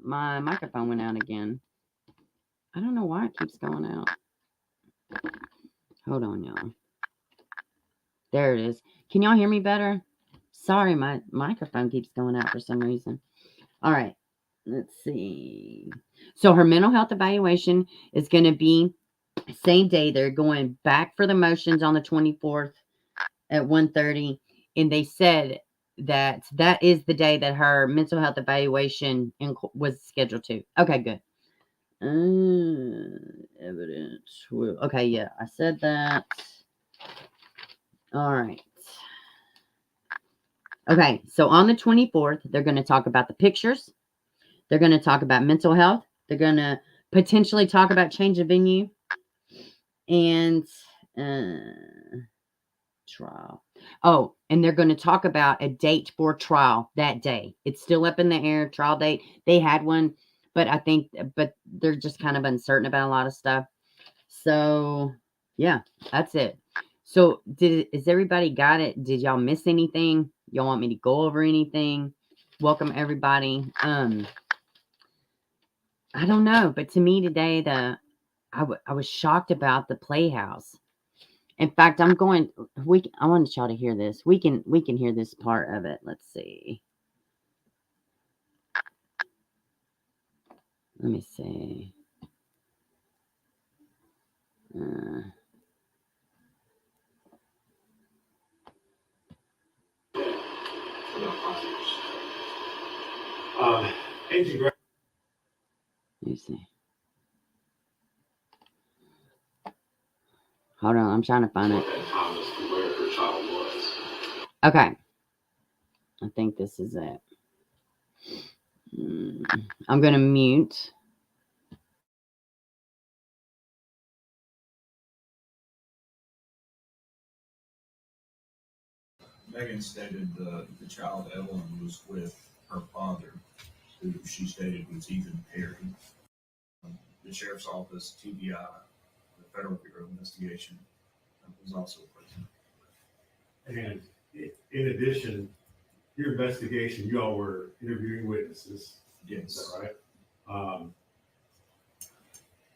my microphone went out again. I don't know why it keeps going out. Hold on, y'all. There it is. Can y'all hear me better? Sorry, my microphone keeps going out for some reason. All right. Let's see. So her mental health evaluation is going to be same day. They're going back for the motions on the 24th at 1:30. And they said that is the day that her mental health evaluation was scheduled to. Okay, good. Evidence. Okay, yeah, I said that. All right. Okay, so on the 24th, they're going to talk about the pictures. They're going to talk about mental health. They're going to potentially talk about change of venue and trial. Oh, and they're going to talk about a date for trial that day. It's still up in the air, trial date. They had one, but they're just kind of uncertain about a lot of stuff. So, yeah, that's it. So, is everybody got it? Did y'all miss anything? Y'all want me to go over anything? Welcome, everybody. I don't know, but to me today, I was shocked about the Playhouse. In fact, I want y'all to hear this. We can hear this part of it. Let's see. Let me see. Let me see. Hold on, I'm trying to find it. Okay. I think this is it. I'm going to mute. Meagan stated the child Evelyn was with her father, who she stated was Ethan Perry. The sheriff's office, TBI, the Federal Bureau of Investigation, was also present. And in addition, your investigation, you all were interviewing witnesses. Yes. Is that right?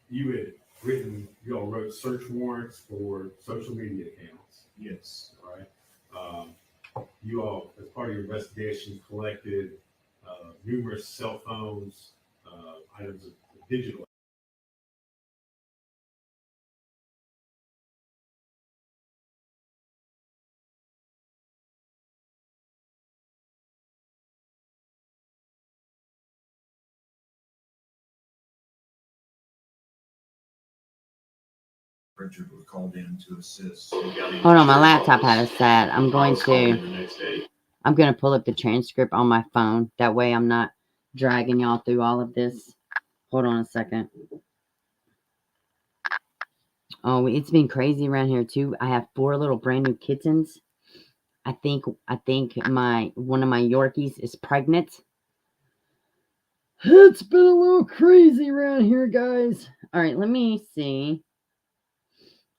You all wrote search warrants for social media accounts. Yes. All right. You all, as part of your investigation, collected numerous cell phones, items of digital. Richard was called in to assist. Hold on, my laptop had a set. I'm going to pull up the transcript on my phone. That way I'm not dragging y'all through all of this. Hold on a second. Oh, it's been crazy around here too. I have 4 little brand new kittens. I think one of my Yorkies is pregnant. It's been a little crazy around here, guys. All right, let me see.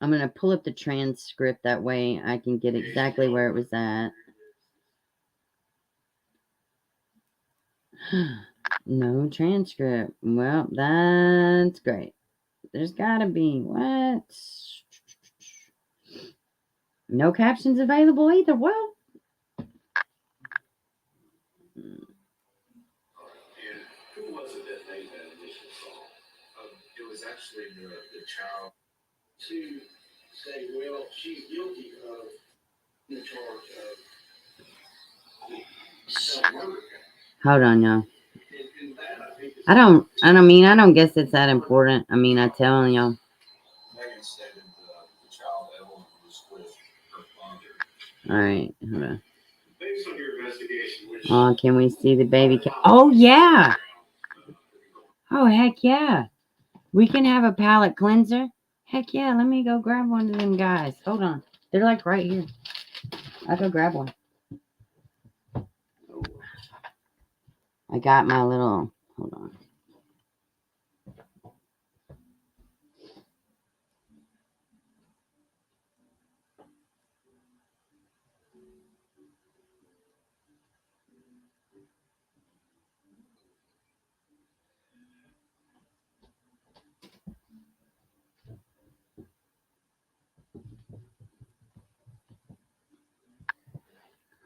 I'm going to pull up the transcript. That way I can get exactly where it was at. No transcript. Well, that's great. There's got to be. What? No captions available either. Well. Who was it that made that initial call? It was actually the child. To say, well, she's guilty of the charge of murder. Hold on, y'all. I don't guess it's that important. I mean, I tell y'all. Meagan stated the child Evelyn was with her father. All right, hold on. Based on your investigation, which Oh, can we see the baby? Oh, yeah. Oh, heck yeah. We can have a palate cleanser. Heck yeah. Let me go grab one of them guys. Hold on. They're like right here. I'll go grab one. I got my little, hold on.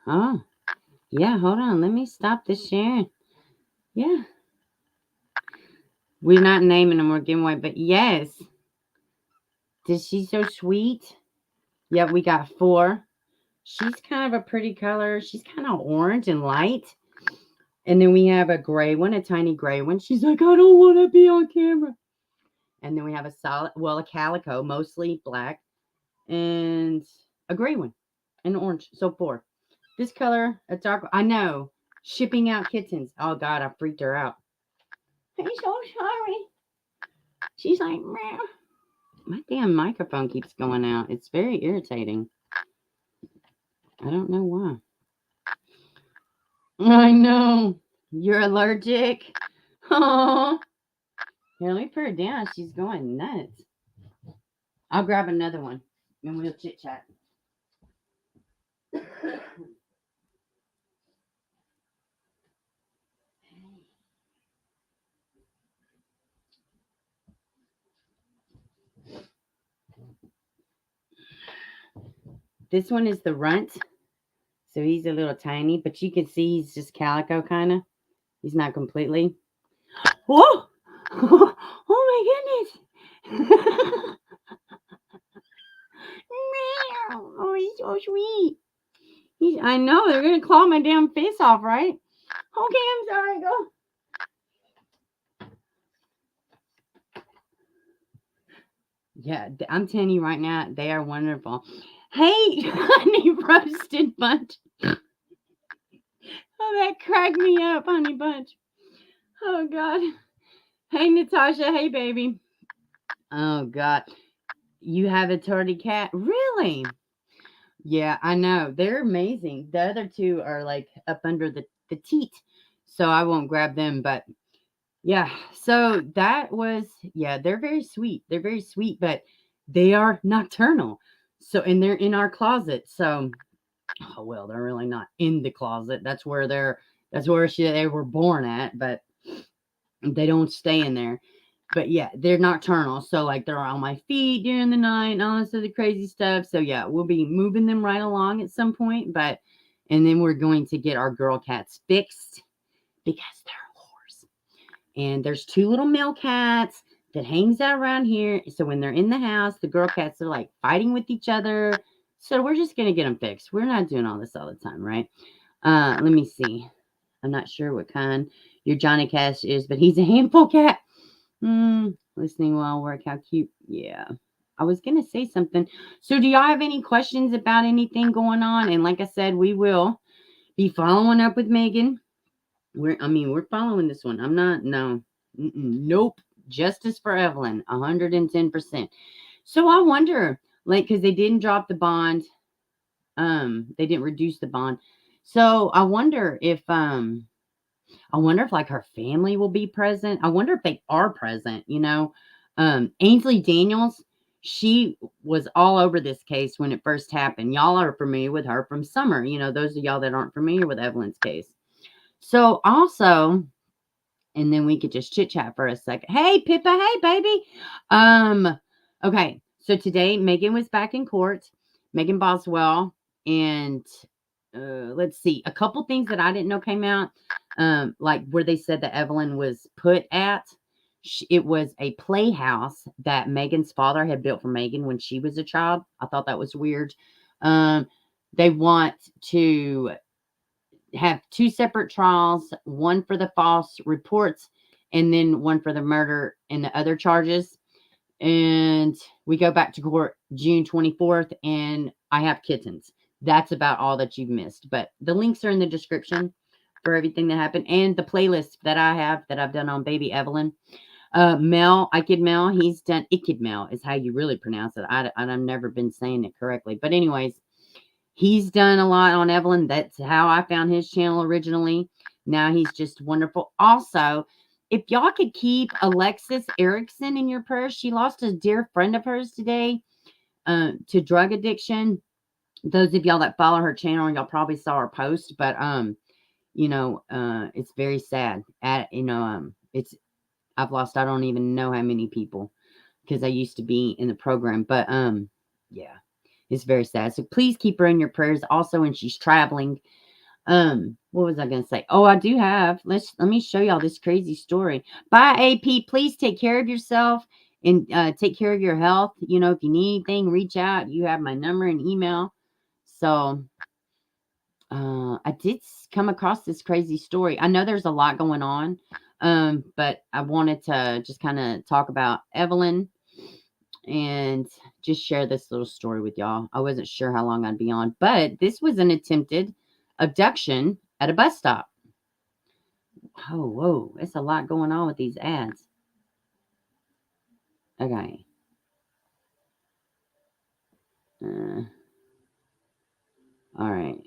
Oh, yeah, hold on. Let me stop this sharing. Yeah. We're not naming them or giving away, but yes. Is she so sweet? Yeah, we got 4. She's kind of a pretty color. She's kind of orange and light. And then we have a gray one, a tiny gray one. She's like, I don't want to be on camera. And then we have a solid, well, a calico, mostly black, and a gray one, and orange. So 4. This color, a dark, I know. Shipping out kittens. Oh, God, I freaked her out. I'm so sorry. She's like, meow. My damn microphone keeps going out. It's very irritating. I don't know why. I know. You're allergic. Oh. Here, let me put her down. She's going nuts. I'll grab another one and we'll chit chat. This one is the runt. So he's a little tiny, but you can see he's just calico kind of. He's not completely. Whoa! Oh my goodness! Oh, he's so sweet. I know, they're going to claw my damn face off, right? Okay, I'm sorry, go. Yeah, I'm telling you right now, they are wonderful. Hey, honey roasted bunch. Oh, that cracked me up, honey bunch. Oh, God. Hey, Natasha. Hey, baby. Oh, God. You have a tardy cat? Really? Yeah, I know. They're amazing. The other 2 are like up under the teat, so I won't grab them. But yeah, so that was, yeah, they're very sweet. They're very sweet, but they are nocturnal. So, and they're in our closet. So, oh, well, they're really not in the closet. That's where they were born at, but they don't stay in there. But yeah, they're nocturnal. So like they're on my feet during the night and all this other crazy stuff. So yeah, we'll be moving them right along at some point. And then we're going to get our girl cats fixed because they're whores. And there's 2 little male cats that hangs out around here. So when they're in the house, the girl cats are like fighting with each other. So we're just going to get them fixed. We're not doing all this all the time, right? Let me see. I'm not sure what kind your Johnny Cash is, but he's a handful cat. Listening while I work. How cute. Yeah. I was going to say something. So do y'all have any questions about anything going on? And like I said, we will be following up with Meagan. We're following this one. I'm not, no. Nope. Justice for Evelyn. 110%. So I wonder, like, because they didn't drop the bond. They didn't reduce the bond. So I wonder if like her family will be present. I wonder if they are present, Ainsley Daniels, she was all over this case when it first happened. Y'all are familiar with her from summer, those of y'all that aren't familiar with Evelyn's case. So also, and then we could just chit chat for a second. Hey, Pippa. Hey, baby. Okay. So today Meagan was back in court, Meagan Boswell, and let's see, a couple things that I didn't know came out. Like where they said that Evelyn was put at. It was a playhouse that Meagan's father had built for Meagan when she was a child. I thought that was weird. They want to have 2 separate trials, one for the false reports and then one for the murder and the other charges. And we go back to court June 24th, and I have kittens. That's about all that you've missed. But the links are in the description for everything that happened. And the playlist that I've done on baby Evelyn. Mel, Ikid Mel, he's done, Ikid Mel is how you really pronounce it. I've never been saying it correctly. But anyways, he's done a lot on Evelyn. That's how I found his channel originally. Now he's just wonderful. Also, if y'all could keep Alexis Erickson in your prayers, she lost a dear friend of hers today to drug addiction. Those of y'all that follow her channel, y'all probably saw her post, but it's very sad. I've lost, I don't even know how many people, because I used to be in the program, but yeah, it's very sad. So please keep her in your prayers. Also, when she's traveling. What was I gonna say? Oh, I do have. Let me show y'all this crazy story. Bye, AP. Please take care of yourself and take care of your health. You know, if you need anything, reach out. You have my number and email. So I did come across this crazy story. I know there's a lot going on, but I wanted to just kind of talk about Evelyn and just share this little story with y'all. I wasn't sure how long I'd be on, but this was an attempted abduction at a bus stop. Oh, whoa. It's a lot going on with these ads. Okay. All right.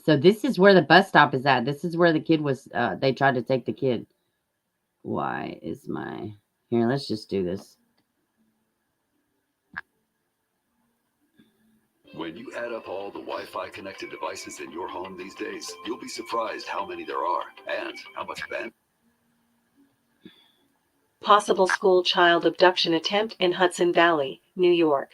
So this is where the bus stop is at. This is where the kid was, they tried to take the kid. Why is my... Here, let's just do this. When you add up all the Wi-Fi connected devices in your home these days, you'll be surprised how many there are and how much bandwidth. Possible school child abduction attempt in Hudson Valley, New York.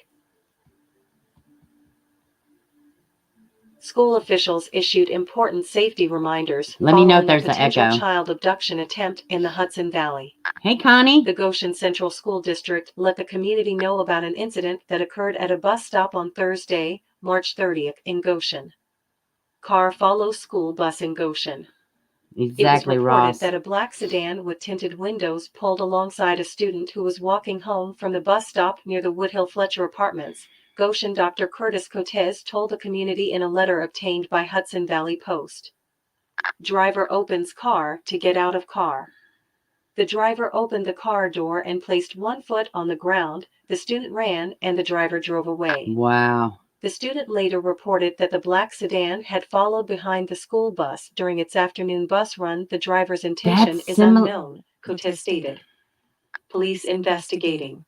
School officials issued important safety reminders Let me know if following a there's an potential echo. child abduction attempt in the Hudson Valley. Hey, Connie. The Goshen Central School District let the community know about an incident that occurred at a bus stop on Thursday, March 30th in Goshen. Car follows school bus in Goshen. Exactly, it was reported Ross. that a black sedan with tinted windows pulled alongside a student who was walking home from the bus stop near the Woodhill Fletcher Apartments. Goshen Dr. Curtis Cortez told the community in a letter obtained by Hudson Valley Post. Driver opens car to get out of car. The driver opened the car door and placed one foot on the ground. The student ran and the driver drove away. Wow. The student later reported that the black sedan had followed behind the school bus during its afternoon bus run. The driver's intention is unknown, Cortez stated. Police investigating.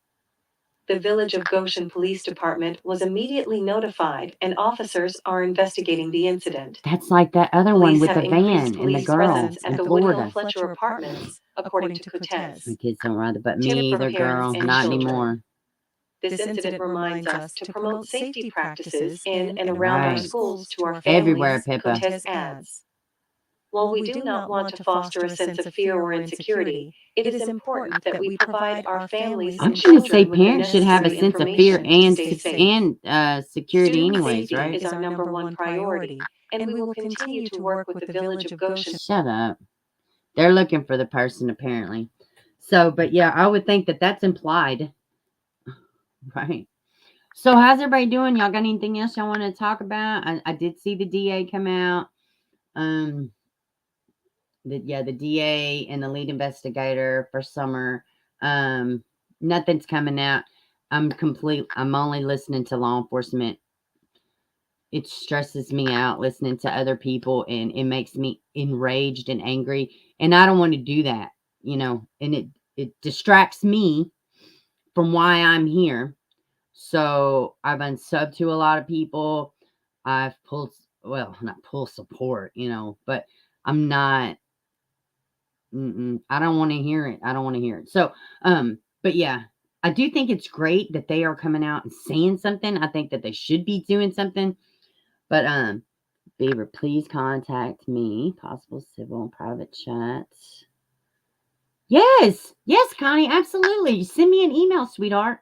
The Village of Goshen Police Department was immediately notified and officers are investigating the incident. That's like that other one Police with have the increased van and the police girl presence in at the Florida. Woodhill Fletcher Apartments, according to Cortez. My kids don't ride it, but me Tip for either, parents girl. and Not children. anymore. This incident reminds us to promote safety practices in and around Right. our schools to our families, Everywhere, Pippa. Cortez adds. While we do not want to foster a sense of fear or insecurity, it is important that we provide our families I'm and going to say children with the parents should have a necessary sense of fear information to stay safe. security Student anyways, safety right? is our number one priority, and we will continue to work with the Village of Goshen. Shut up. They're looking for the person, apparently. So, but yeah, I would think that that's implied. Right. So how's everybody doing? Y'all got anything else y'all want to talk about? I did see the DA come out. The DA and the lead investigator for Summer. Nothing's coming out. I'm only listening to law enforcement. It stresses me out listening to other people, and it makes me enraged and angry. And I don't want to do that, and it distracts me from why I'm here. So I've unsubbed to a lot of people. I've not pull support, but I'm not. I don't want to hear it. I don't want to hear it. So, but yeah, I do think it's great that they are coming out and saying something. I think that they should be doing something. But, Beaver, please contact me. Possible civil and private chats. Yes, Connie, absolutely. Send me an email, sweetheart.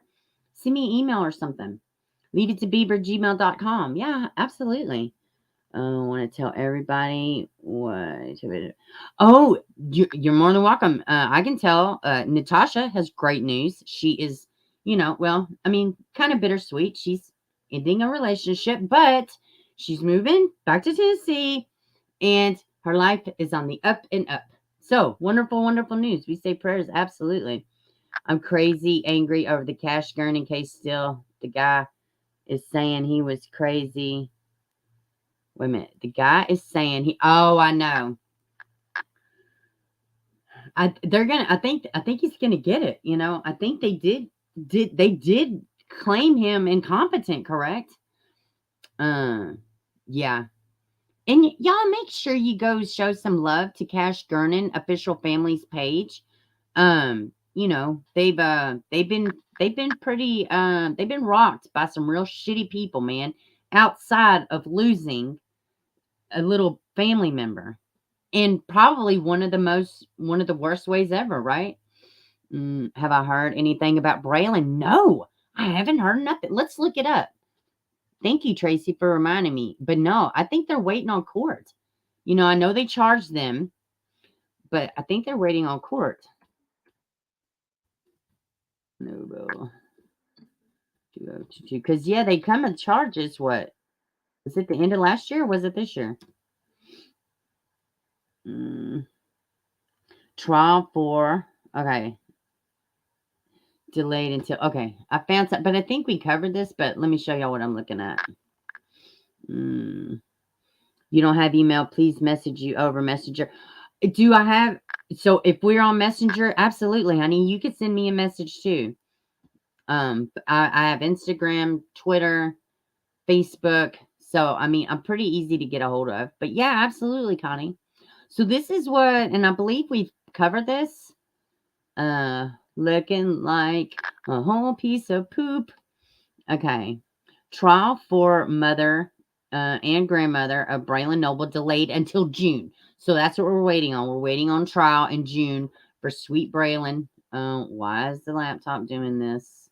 Send me an email or something. leaveittobeber@gmail.com. Yeah, absolutely. I want to tell everybody what. Oh, you're more than welcome. I can tell Natasha has great news. She is, kind of bittersweet. She's ending a relationship, but she's moving back to Tennessee, and her life is on the up and up. So wonderful, wonderful news. We say prayers. Absolutely. I'm crazy angry over the Cash Gurning case still. The guy is saying he was crazy. Wait a minute. The guy is saying I know. I think he's gonna get it. I think they did claim him incompetent, correct? Yeah. And y'all make sure you go show some love to Cash Gernon official family's page. They've been pretty they've been rocked by some real shitty people, man, outside of losing a little family member. And probably one of the worst ways ever, right? Have I heard anything about Braylon? No, I haven't heard nothing. Let's look it up. Thank you, Tracy, for reminding me. But no, I think they're waiting on court. I know they charged them, but I think they're waiting on court. No, because they come with charges. What was it? The end of last year? Or was it this year? Trial for delayed until I found something, but I think we covered this. But let me show y'all what I'm looking at. You don't have email? Please message you over Messenger. Do I have? So if we're on Messenger, absolutely, honey. You could send me a message too. I have Instagram, Twitter, Facebook. So, I'm pretty easy to get a hold of. But yeah, absolutely, Connie. So this is what, and I believe we've covered this. Looking like a whole piece of poop. Okay. Trial for mother and grandmother of Braylon Noble delayed until June. So that's what we're waiting on. We're waiting on trial in June for sweet Braylon. Why is the laptop doing this?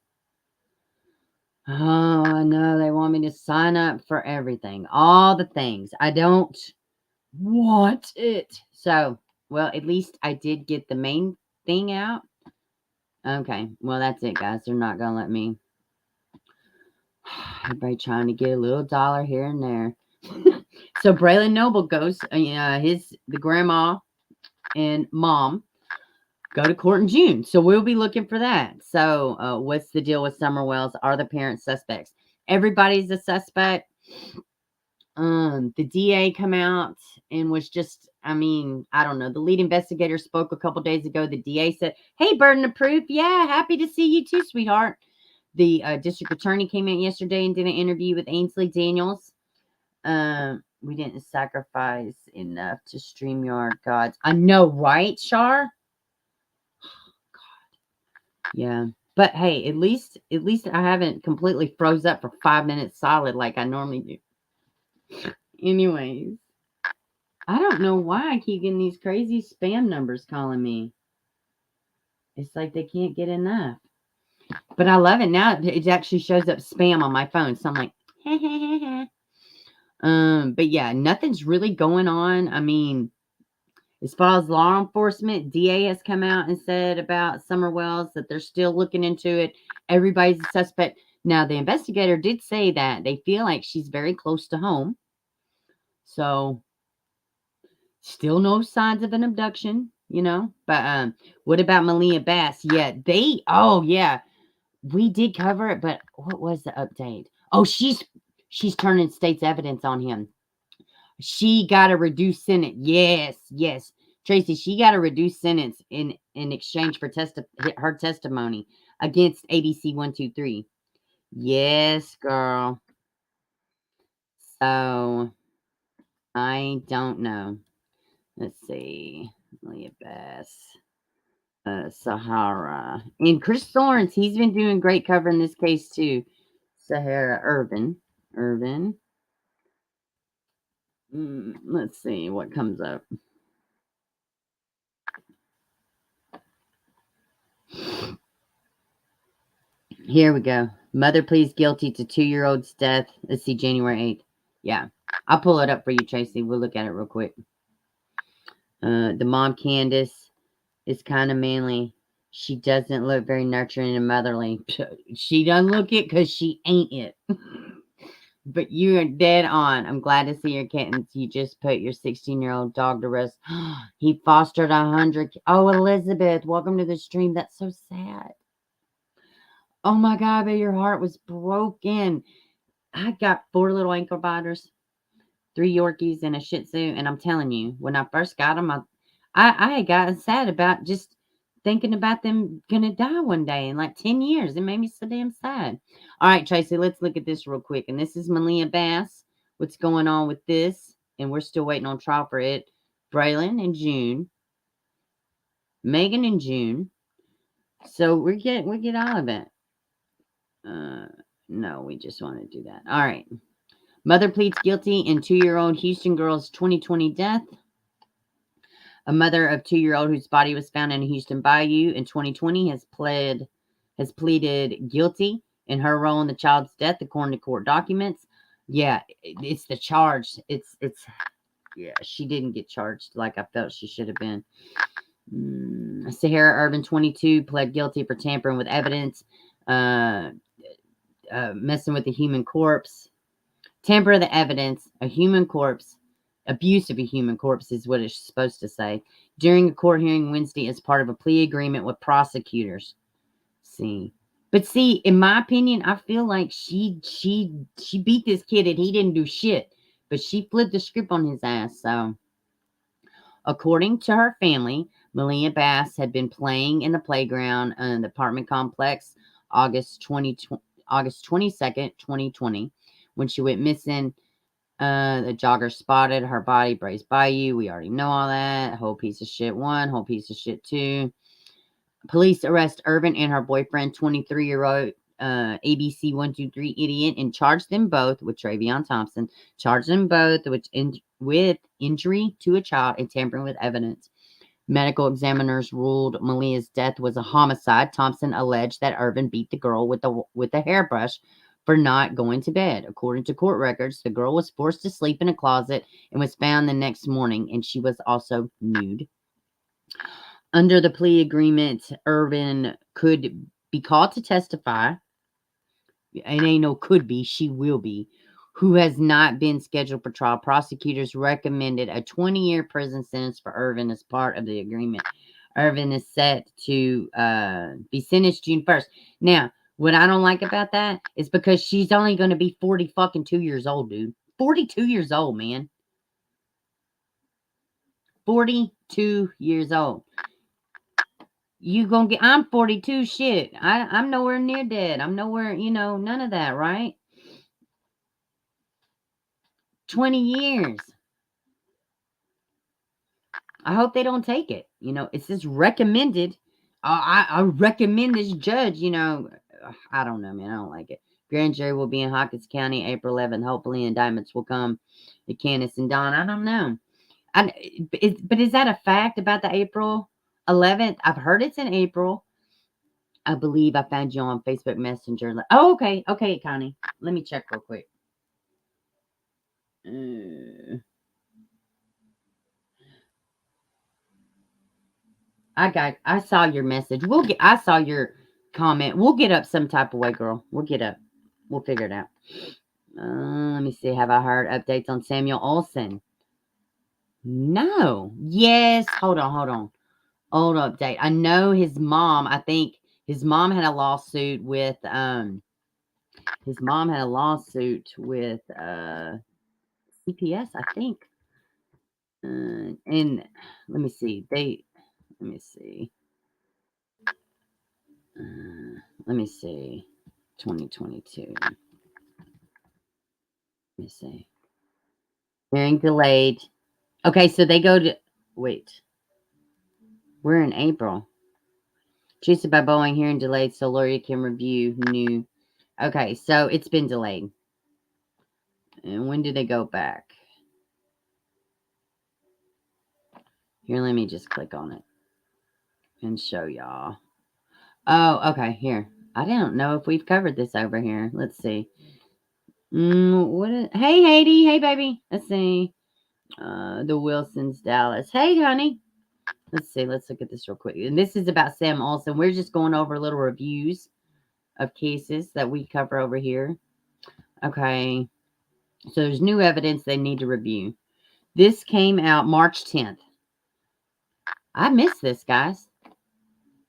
Oh, I know. They want me to sign up for everything. All the things. I don't want it. So, well, at least I did get the main thing out. Okay. Well, that's it, guys. They're not going to let me. Everybody trying to get a little dollar here and there. So Braylon Noble goes, the grandma and mom go to court in June. So we'll be looking for that. So what's the deal with Summer Wells? Are the parents suspects? Everybody's a suspect. The DA come out and was just, I don't know. The lead investigator spoke a couple days ago. The DA said, hey, burden of proof. Yeah, happy to see you too, sweetheart. The district attorney came in yesterday and did an interview with Ainsley Daniels. We didn't sacrifice enough to StreamYard gods. I know, right, Char? God. Yeah. But hey, at least I haven't completely froze up for 5 minutes solid like I normally do. Anyways. I don't know why I keep getting these crazy spam numbers calling me. It's like they can't get enough. But I love it now. It actually shows up spam on my phone. So I'm like, heh, heh, heh, heh. But yeah, nothing's really going on. As far as law enforcement, DA has come out and said about Summer Wells that they're still looking into it. Everybody's a suspect. Now, the investigator did say that they feel like she's very close to home. So, still no signs of an abduction, But what about Malia Bass? Yeah, we did cover it, but what was the update? Oh, she's turning state's evidence on him. She got a reduced sentence. Yes. Tracy, she got a reduced sentence in exchange for her testimony against ABC 123. Yes, girl. So, I don't know. Let's see. Leah Bass. Sahara. And Chris Lawrence, he's been doing great covering this case too. Sahara Irvin. Let's see what comes up. Here we go. Mother pleads guilty to 2-year-old's death. Let's see, January 8th. Yeah. I'll pull it up for you, Tracy. We'll look at it real quick. The mom, Candace, is kind of manly. She doesn't look very nurturing and motherly. She doesn't look it because she ain't it. But you are dead on. I'm glad to see your kittens. You just put your 16-year-old dog to rest. He fostered 100. Oh, Elizabeth, welcome to the stream. That's so sad. Oh my God, but your heart was broken. I got 4 little ankle biters. 3 Yorkies and a Shih Tzu. And I'm telling you, when I first got them, I had gotten sad about just thinking about them gonna die one day in like 10 years. It made me so damn sad. All right, Tracy, let's look at this real quick. And this is Malia Bass. What's going on with this? And we're still waiting on trial for it. Braylon in June. Meagan in June. So we get all of it. No, we just want to do that. All right. Mother pleads guilty in 2-year-old Houston girl's 2020 death. A mother of 2-year-old whose body was found in a Houston bayou in 2020 has pleaded guilty in her role in the child's death, according to court documents. Yeah, it's the charge. Yeah, she didn't get charged like I felt she should have been. Sahara Urban, 22, pled guilty for tampering with evidence, messing with a human corpse. Tamper of the evidence, a human corpse, abuse of a human corpse is what it's supposed to say, during a court hearing Wednesday as part of a plea agreement with prosecutors. But in my opinion, I feel like she beat this kid and he didn't do shit, but she flipped the script on his ass. So, according to her family, Malia Bass had been playing in the playground in the apartment complex August 22nd, 2020. When she went missing, the jogger spotted her body, Braised Bayou. We already know all that. Whole piece of shit 1, whole piece of shit 2. Police arrest Irvin and her boyfriend, 23-year-old ABC 123 idiot, and charged them both with Travion Thompson. Charged them both with injury to a child and tampering with evidence. Medical examiners ruled Malia's death was a homicide. Thompson alleged that Irvin beat the girl with a hairbrush for not going to bed. According to court records, the girl was forced to sleep in a closet and was found the next morning, and she was also nude. Under the plea agreement, Irvin could be called to testify. It ain't no could be, she will be. Who has not been scheduled for trial. Prosecutors recommended a 20-year prison sentence for Irvin as part of the agreement. Irvin is set to be sentenced June 1st. Now, what I don't like about that is because she's only going to be 42 years old, dude. 42 years old, man. 42 years old. I'm 42, shit. I'm nowhere near dead. I'm nowhere, none of that, right? 20 years. I hope they don't take it. It's just recommended. I recommend this judge, I don't know, man. I don't like it. Grand jury will be in Hawkins County April 11th. Hopefully indictments will come to Candace and Don. I don't know. But is that a fact about the April 11th? I've heard it's in April. I believe I found you on Facebook Messenger. Oh, okay. Okay, Connie. Let me check real quick. I saw your message. I saw your comment. We'll get up some type of way, girl. We'll get up. We'll figure it out. Let me see. Have I heard updates on Samuel Olson? No. Yes. Hold on. Old update. I know his mom. I think his mom had a lawsuit with CPS, I think. And let me see. Let me see. 2022. Let me see. Hearing delayed. Okay, so they go to, wait. We're in April. Choosed by Boeing, hearing delayed, so lawyer can review new. Okay, so it's been delayed. And when do they go back? Here, let me just click on it and show y'all. Oh, okay, here. I don't know if we've covered this over here. Let's see. Hey, Haiti. Hey, baby. Let's see. The Wilsons, Dallas. Hey, honey. Let's see. Let's look at this real quick. And this is about Sam Olson. We're just going over little reviews of cases that we cover over here. Okay. So there's new evidence they need to review. This came out March 10th. I missed this, guys.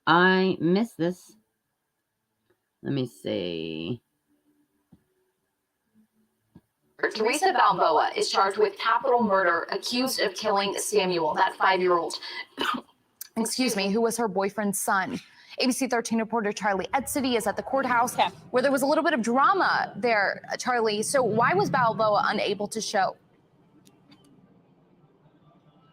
I missed this. Let me see. Teresa Balboa is charged with capital murder, accused of killing Samuel, that 5-year-old, excuse me, who was her boyfriend's son. ABC 13 reporter Charlie Edsity is at the courthouse where there was a little bit of drama there, Charlie. So why was Balboa unable to show?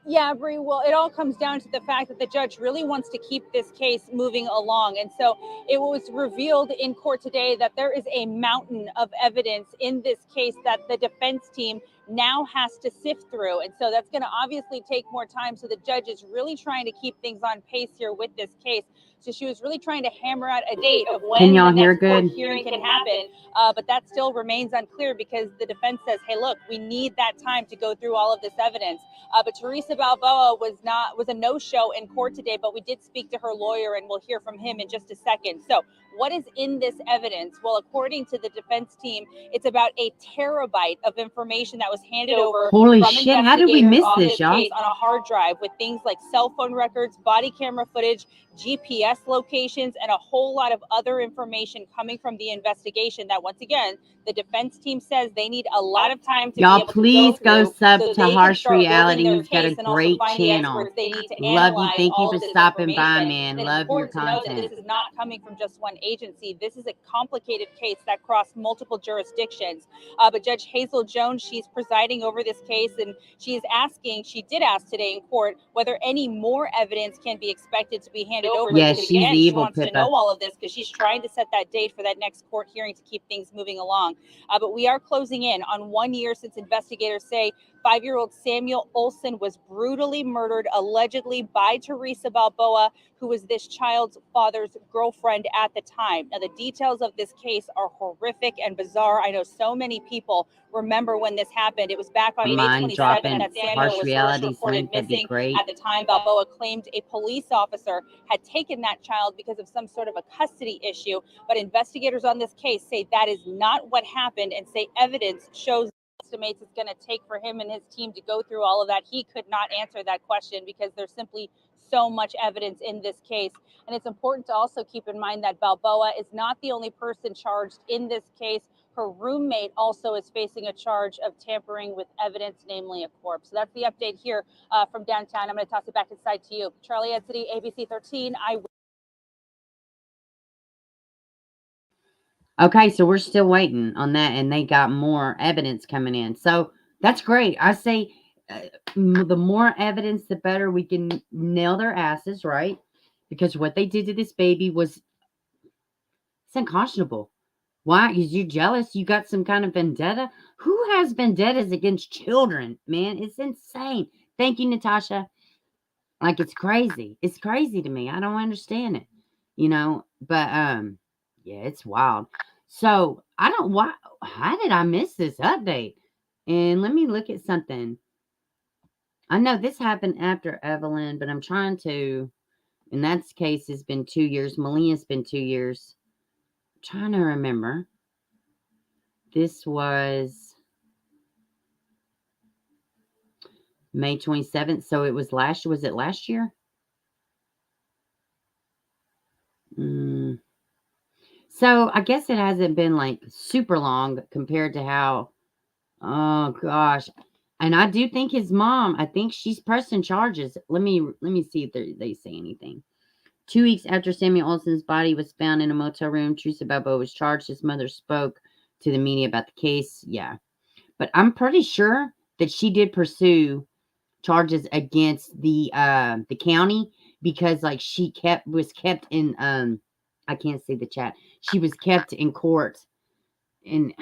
Yeah, Bree, well, it all comes down to the fact that the judge really wants to keep this case moving along. And so it was revealed in court today that there is a mountain of evidence in this case that the defense team now has to sift through. And so that's going to obviously take more time. So the judge is really trying to keep things on pace here with this case. So she was really trying to hammer out a date of when the next court hearing can happen. But that still remains unclear because the defense says, hey, look, we need that time to go through all of this evidence. But Teresa Balboa was a no-show in court today, but we did speak to her lawyer and we'll hear from him in just a second. So what is in this evidence? Well, according to the defense team, it's about a terabyte of information that was handed over. Holy shit, how did we miss this, y'all? On a hard drive with things like cell phone records, body camera footage, GPS locations, and a whole lot of other information coming from the investigation that, once again, the defense team says they need a lot of time to be able please to go sub so to Harsh Reality. He's got a great channel. Love you. Thank you for stopping by, man. Love your content. This is not coming from just one agency. This is a complicated case that crossed multiple jurisdictions. But Judge Hazel Jones, she's presiding over this case, and she did ask today in court whether any more evidence can be expected to be handed over. Yes, she's again, evil, she wants Pippa. to know all of this because she's trying to set that date for that next court hearing to keep things moving along. But we are closing in on 1 year since investigators say 5-year-old Samuel Olson was brutally murdered, allegedly by Teresa Balboa, who was this child's father's girlfriend at the time. Now, the details of this case are horrific and bizarre. I know so many people remember when this happened. It was back on May 27th that Samuel was first reported missing. At the time, Balboa claimed a police officer had taken that child because of some sort of a custody issue. But investigators on this case say that is not what happened and say evidence shows estimates it's going to take for him and his team to go through all of that. He could not answer that question because there's simply so much evidence in this case. And it's important to also keep in mind that Balboa is not the only person charged in this case. Her roommate also is facing a charge of tampering with evidence, namely a corpse. So that's the update here from downtown. I'm going to toss it back inside to you. Charlie Edsity, ABC 13. Okay, so we're still waiting on that, and they got more evidence coming in. So that's great. I say the more evidence, the better. We can nail their asses, right? Because what they did to this baby it's unconscionable. Why? Because you're jealous? You got some kind of vendetta? Who has vendettas against children, man? It's insane. Thank you, Natasha. Like, it's crazy. It's crazy to me. I don't understand it, but yeah, it's wild. So how did I miss this update? And let me look at something. I know this happened after Evelyn, but I'm trying to, in that case, it's been 2 years. Malia's been 2 years. I'm trying to remember. This was May 27th. So it was was it last year? So I guess it hasn't been like super long compared to how, oh gosh. And I do think his mom, I think she's pressing charges. Let me see if they say anything. 2 weeks after Samuel Olson's body was found in a motel room, Teresa Balboa was charged. His mother spoke to the media about the case. Yeah. But I'm pretty sure that she did pursue charges against the county because like she was kept in I can't see the chat. She was kept in court, and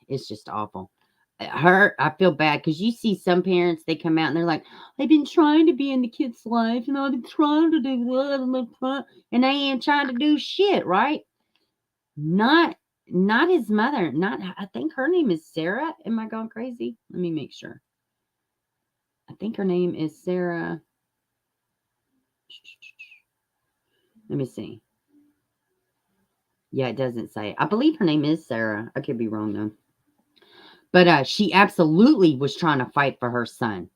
it's just awful. I feel bad because you see some parents, they come out and they're like, I've been trying to be in the kid's life, and I've been trying to do that, and they ain't trying to do shit, right? Not his mother. I think her name is Sarah. Am I going crazy? Let me make sure. I think her name is Sarah. Let me see. Yeah, it doesn't say. I believe her name is Sarah. I could be wrong, though. But she absolutely was trying to fight for her son.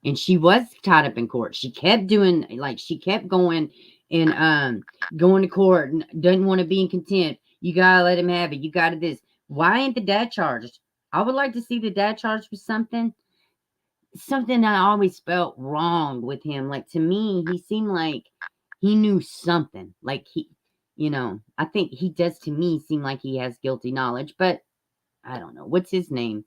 And she was tied up in court. She kept doing, she kept going and going to court and doesn't want to be in contempt. You got to let him have it. You got to this. Why ain't the dad charged? I would like to see the dad charged with something I always felt wrong with him. Like, to me, he seemed like he knew something. Like, I think he does, to me, seem like he has guilty knowledge, but I don't know. What's his name?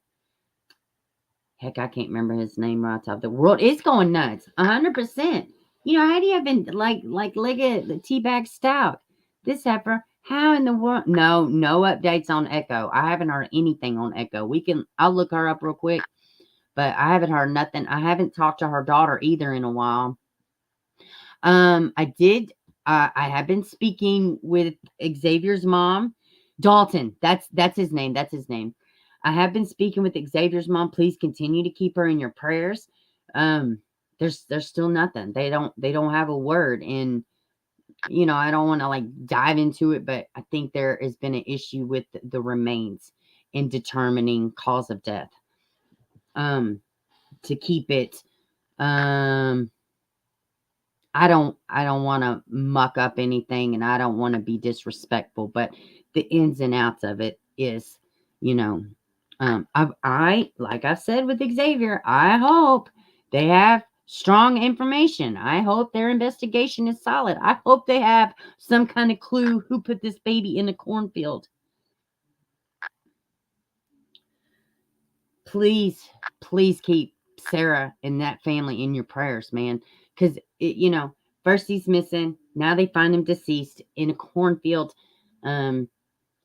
Heck, I can't remember his name right off. The world is going nuts. 100%. How do you have been like Liggett, the teabag stout? This heifer, how in the world? No updates on Echo. I haven't heard anything on Echo. I'll look her up real quick, but I haven't heard nothing. I haven't talked to her daughter either in a while. I have been speaking with Xavier's mom, Dalton. That's his name. I have been speaking with Xavier's mom. Please continue to keep her in your prayers. There's still nothing. They don't have a word. And, I don't want to dive into it, but I think there has been an issue with the remains in determining cause of death. To keep it, I don't want to muck up anything, and I don't want to be disrespectful, but the ins and outs of it is, like I said with Xavier, I hope they have strong information. I hope their investigation is solid. I hope they have some kind of clue who put this baby in a cornfield. Please keep Sarah and that family in your prayers, man. Because, first he's missing. Now they find him deceased in a cornfield.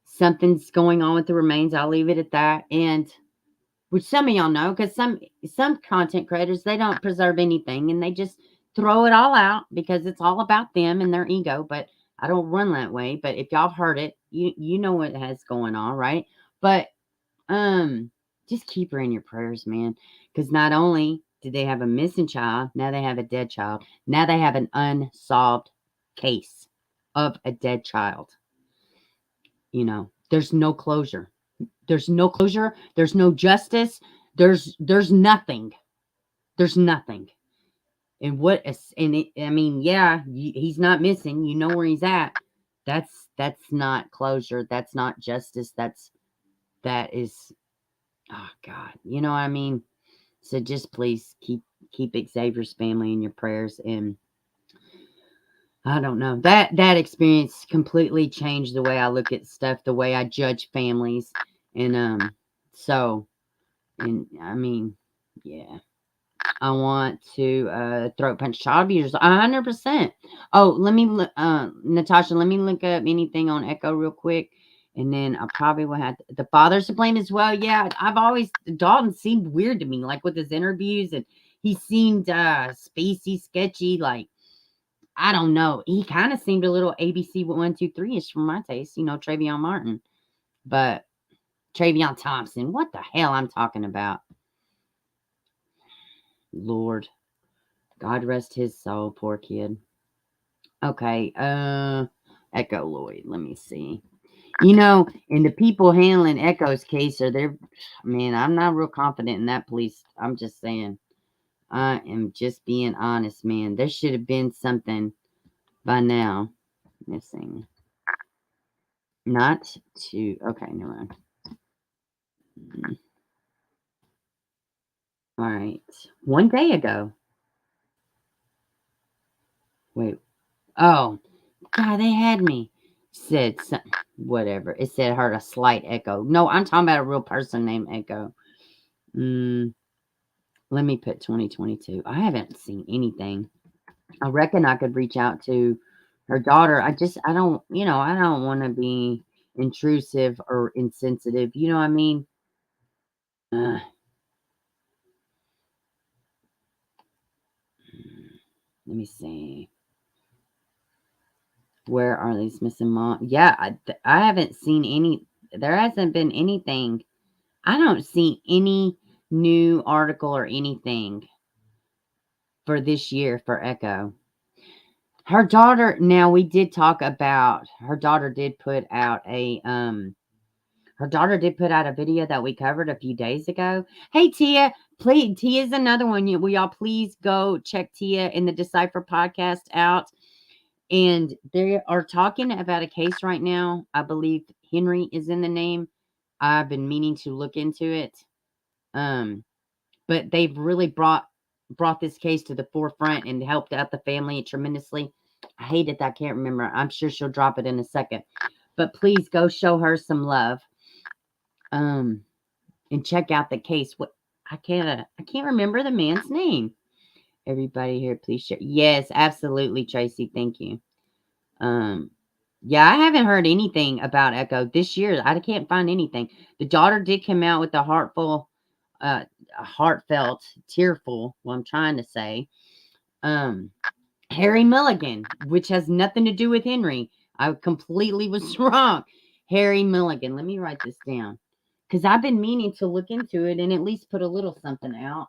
Something's going on with the remains. I'll leave it at that. And which some of y'all know, because some content creators, they don't preserve anything. And they just throw it all out because it's all about them and their ego. But I don't run that way. But if y'all have heard it, you know what has going on, right? But, just keep her in your prayers, man. Because not only did they have a missing child, now they have a dead child. Now they have an unsolved case of a dead child. There's no closure. There's no closure. There's no justice. There's nothing. There's nothing. And he's not missing. You know where he's at. That's not closure. That's not justice. That is. Oh God, you know what I mean? So just please keep Xavier's family in your prayers. And I don't know, that experience completely changed the way I look at stuff, the way I judge families. And yeah, I want to throat punch child abusers 100%. Oh, Natasha, let me look up anything on Echo real quick. And then I probably will have the father's to blame as well. Yeah, Dalton seemed weird to me, like with his interviews, and he seemed spacey, sketchy. Like, I don't know. He kind of seemed a little ABC 1-2-3-ish for my taste, Travion Martin. But Travion Thompson, what the hell I'm talking about? Lord, God rest his soul, poor kid. Okay, Echo Lloyd, let me see. And the people handling Echo's case I'm not real confident in that police. I'm just saying. I am just being honest, man. There should have been something by now. Missing. Not to. Okay, never mind. All right. 1 day ago. Wait. Oh, God, they had me. Said something. Whatever. It said heard a slight echo. No, I'm talking about a real person named Echo. Let me put 2022. I haven't seen anything. I reckon I could reach out to her daughter. I don't want to be intrusive or insensitive. You know what I mean? Let me see. Where are these missing moms? Yeah, I haven't seen any. There hasn't been anything. I don't see any new article or anything for this year for Echo. Her daughter, now we did talk about, her daughter did put out a video that we covered a few days ago. Hey, Tia, please, Tia's another one. Will y'all please go check Tia in the Decipher podcast out? And they are talking about a case right now. I believe Henry is in the name. I've been meaning to look into it. But they've really brought this case to the forefront and helped out the family tremendously. I hate it that I can't remember. I'm sure she'll drop it in a second. But please go show her some love. And check out the case. What I can't remember the man's name. Everybody here, please share. Yes, absolutely, Tracy. Thank you. Yeah, I haven't heard anything about Echo this year. I can't find anything. The daughter did come out with a heartfelt, tearful, what I'm trying to say. Harry Milligan, which has nothing to do with Henry. I completely was wrong. Harry Milligan. Let me write this down. Because I've been meaning to look into it and at least put a little something out.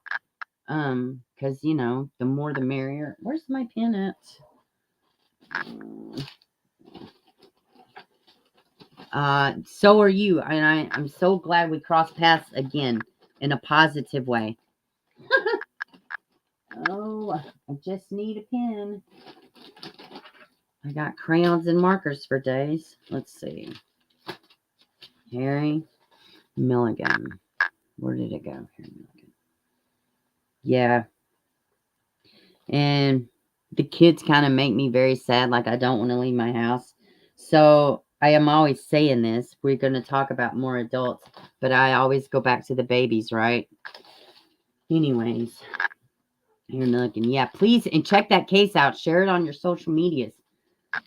Because, you know, the more the merrier. Where's my pen at? So are you. And I'm so glad we crossed paths again in a positive way. Oh, I just need a pen. I got crayons and markers for days. Let's see. Harry Milligan. Where did it go? Harry Milligan. Yeah. And the kids kind of make me very sad. Like, I don't want to leave my house. So I am always saying this. We're going to talk about more adults. But I always go back to the babies, right? Anyways. Harry Milligan. Yeah, please. And check that case out. Share it on your social medias.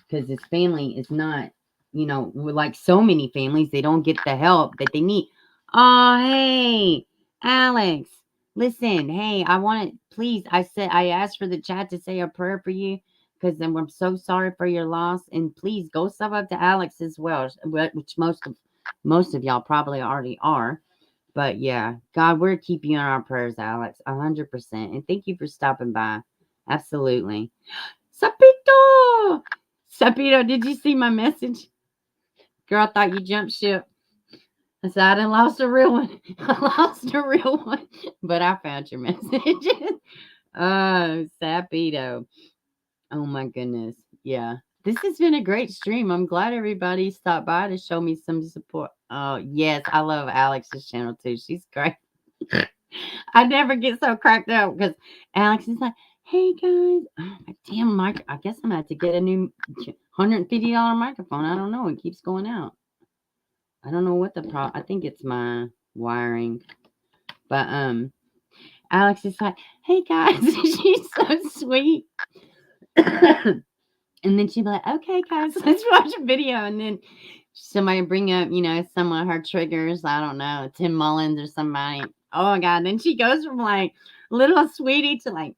Because his family is not, you know, like so many families, they don't get the help that they need. Oh, hey, Alex, listen, hey, I want to, please, I asked for the chat to say a prayer for you because I'm so sorry for your loss. And please go sub up to Alex as well, which most of y'all probably already are. But yeah, God, we're keeping you in our prayers, Alex, 100%. And thank you for stopping by. Absolutely. Sapito! Sapito, did you see my message? Girl, I thought you jumped ship. I said, I done lost a real one. I lost a real one. But I found your message. Oh, Sapito. Oh, my goodness. Yeah. This has been a great stream. I'm glad everybody stopped by to show me some support. Oh, yes. I love Alex's channel, too. She's great. I never get so cracked up because Alex is like, hey, guys. Oh, my damn mic. I guess I'm going to have to get a new $150 microphone. I don't know. It keeps going out. I don't know what the problem. I think it's my wiring. But Alex is like, hey, guys. She's so sweet. And then she'd be like, okay, guys, let's watch a video. And then somebody bring up, you know, some of her triggers. I don't know, Tim Mullins or somebody. Oh, my God. Then she goes from like little sweetie to like,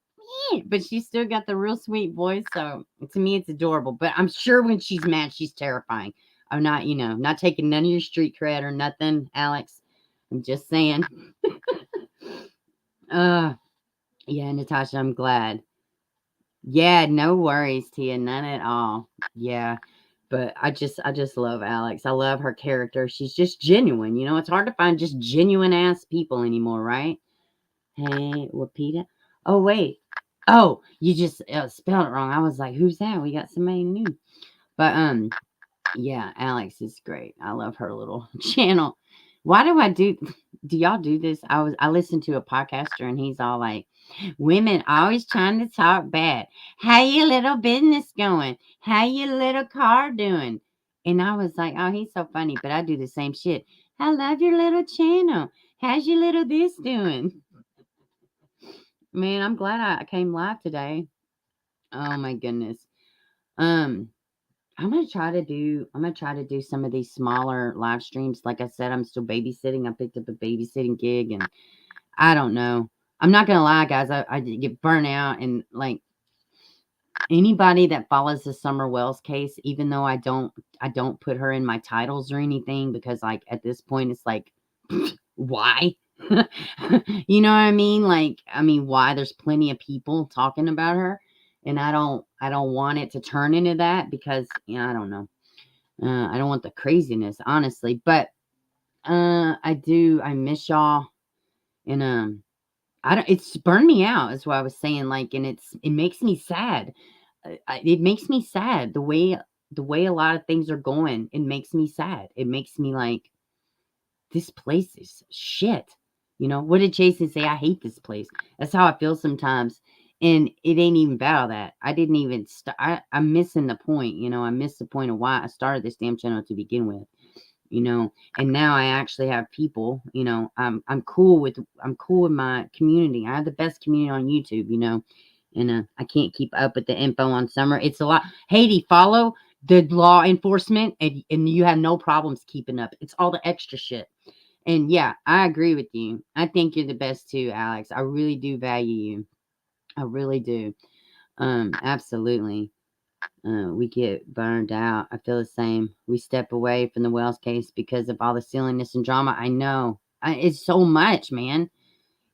but she's still got the real sweet voice. So to me, it's adorable. But I'm sure when she's mad, she's terrifying. I'm not, you know, not taking none of your street cred or nothing, Alex. I'm just saying. Yeah, Natasha, I'm glad. Yeah, no worries, Tia, none at all. Yeah, but I just love Alex. I love her character. She's just genuine. You know, it's hard to find just genuine ass people anymore, right? Hey, Wapita. Oh, wait. Oh, you just spelled it wrong. I was like, who's that? We got somebody new. But yeah, Alex is great. I love her little channel. Why do y'all do this? I listened to a podcaster and he's all like, women always trying to talk bad. How your little business going? How your little car doing? And I was like, oh, he's so funny, but I do the same shit. I love your little channel. How's your little this doing? Man, I'm glad I came live today. Oh my goodness. I'm gonna try to do some of these smaller live streams. Like I said, I'm still babysitting. I picked up a babysitting gig and I don't know. I'm not gonna lie, guys. I get burnt out and like anybody that follows the Summer Wells case, even though I don't put her in my titles or anything because like at this point it's like why? You know what I mean? Like, I mean, why? There's plenty of people talking about her. And I don't want it to turn into that because, you know, I don't know. I don't want the craziness, honestly. But I miss y'all. And it's burned me out, is what I was saying. Like, and it makes me sad. It makes me sad the way a lot of things are going. It makes me sad. It makes me like, this place is shit. You know, what did Jason say? I hate this place. That's how I feel sometimes. And it ain't even about that. I didn't even I'm missing the point. You know, I missed the point of why I started this damn channel to begin with. You know, and now I actually have people, you know, I'm cool with my community. I have the best community on YouTube, you know, and I can't keep up with the info on Summer. It's a lot. Haiti, follow the law enforcement and you have no problems keeping up. It's all the extra shit. And yeah, I agree with you. I think you're the best too, Alex. I really do value you. I really do. Absolutely. We get burned out. I feel the same. We step away from the Wells case because of all the silliness and drama. I know. It's so much, man.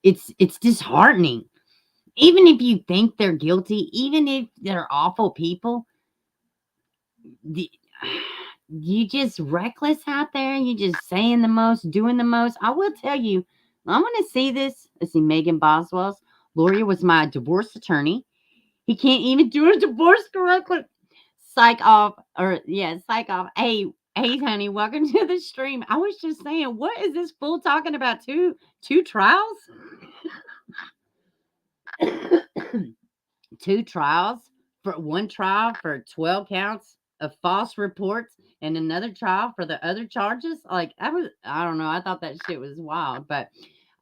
It's disheartening. Even if you think they're guilty, even if they're awful people, you just reckless out there. You just saying the most, doing the most. I will tell you, I want to see this. Let's see, Meagan Boswell's lawyer was my divorce attorney. He can't even do a divorce correctly. Psych off. Psych off. Hey, honey, welcome to the stream. I was just saying, what is this fool talking about? Two trials? 2 trials? For one trial for 12 counts of false reports and another trial for the other charges? Like, I don't know. I thought that shit was wild, but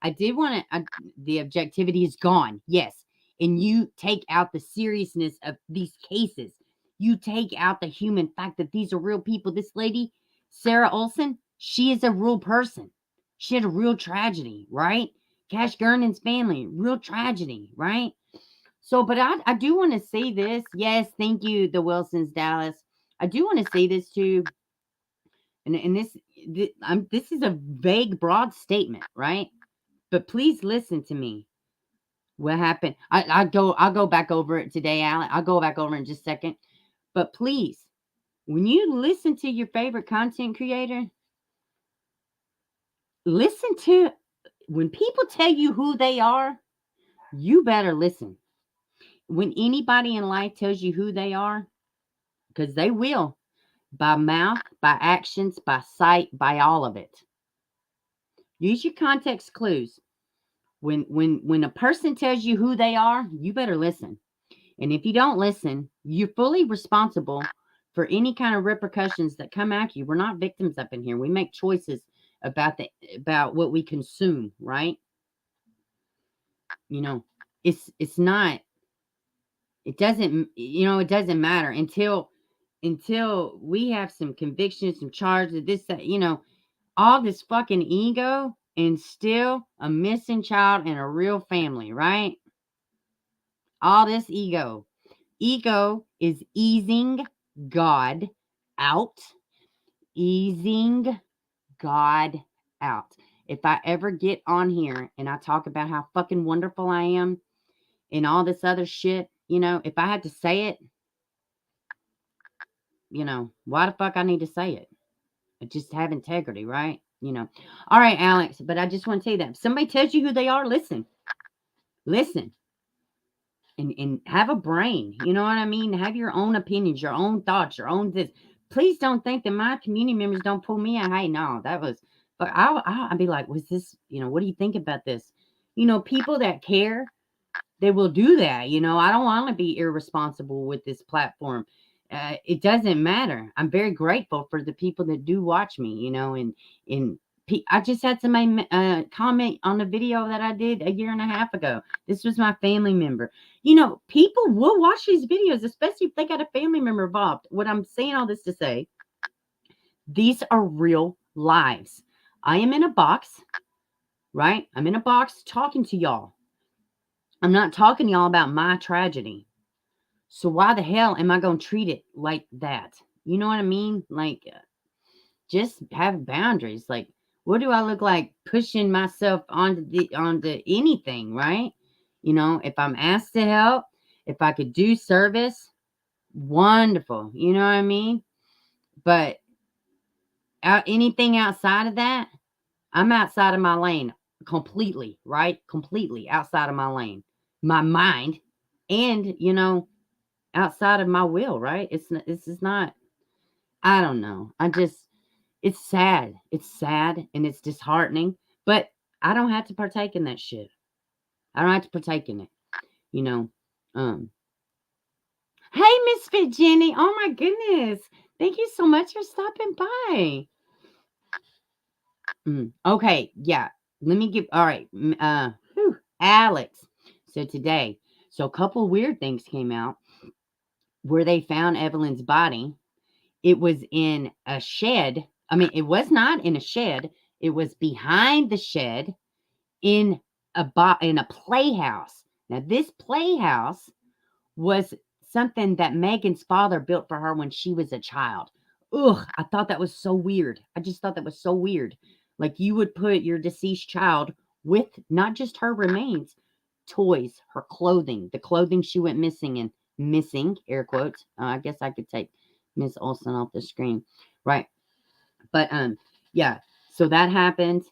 I did want to, the objectivity is gone. Yes. And you take out the seriousness of these cases. You take out the human fact that these are real people. This lady, Sarah Olson, she is a real person. She had a real tragedy, right? Cash Gernon's family, real tragedy, right? So, but I do want to say this. Yes, thank you, the Wilsons, Dallas. I do want to say this too. And this is a vague, broad statement, right? But please listen to me. What happened? I'll go back over it today, Alan. I'll go back over in just a second. But please, when you listen to your favorite content creator, listen to when people tell you who they are, you better listen. When anybody in life tells you who they are, because they will, by mouth, by actions, by sight, by all of it. Use your context clues. When a person tells you who they are, you better listen. And if you don't listen, you're fully responsible for any kind of repercussions that come at you. We're not victims up in here. We make choices about what we consume, right? You know, it's not, it doesn't matter until we have some convictions, some charges, that, all this fucking ego and still a missing child and a real family, right? All this ego. Ego is easing God out. Easing God out. If I ever get on here and I talk about how fucking wonderful I am and all this other shit, if I had to say it, why the fuck I need to say it? I just have integrity, right? All right, Alex, but I just want to tell you that if somebody tells you who they are, listen. And have a brain. You know what I mean? Have your own opinions, your own thoughts, your own this. Please don't think that my community members don't pull me out. Hey, no, that was, but I'll be like, was this, what do you think about this? People that care, they will do that. I don't want to be irresponsible with this platform. It doesn't matter. I'm very grateful for the people that do watch me, and I just had somebody comment on the video that I did a year and a half ago. This was my family member. People will watch these videos, especially if they got a family member involved. What I'm saying all this to say, these are real lives. I am in a box, right? I'm in a box talking to y'all. I'm not talking to y'all about my tragedy. So why the hell am I going to treat it like that? You know what I mean? Like, just have boundaries. Like, what do I look like pushing myself onto anything, right? If I'm asked to help, if I could do service, wonderful. You know what I mean? But anything outside of that, I'm outside of my lane completely, right? Completely outside of my lane, my mind, and, outside of my will, right? This is not, I don't know. It's sad. It's sad and it's disheartening, but I don't have to partake in that shit. I don't have to partake in it. You know, hey, Misfit Jenny. Oh my goodness. Thank you so much for stopping by. Okay, yeah. Let me give, all right. Alex. So today, a couple weird things came out where they found Evelyn's body. It was in a shed. I mean, it was not in a shed. It was behind the shed in a playhouse. Now, this playhouse was something that Megan's father built for her when she was a child. Ugh, I thought that was so weird. I just thought that was so weird. Like, you would put your deceased child with not just her remains, toys, her clothing, the clothing she went missing in. Missing, air quotes. I guess I could take Miss Olsen off the screen. Right. But, yeah. So that happened.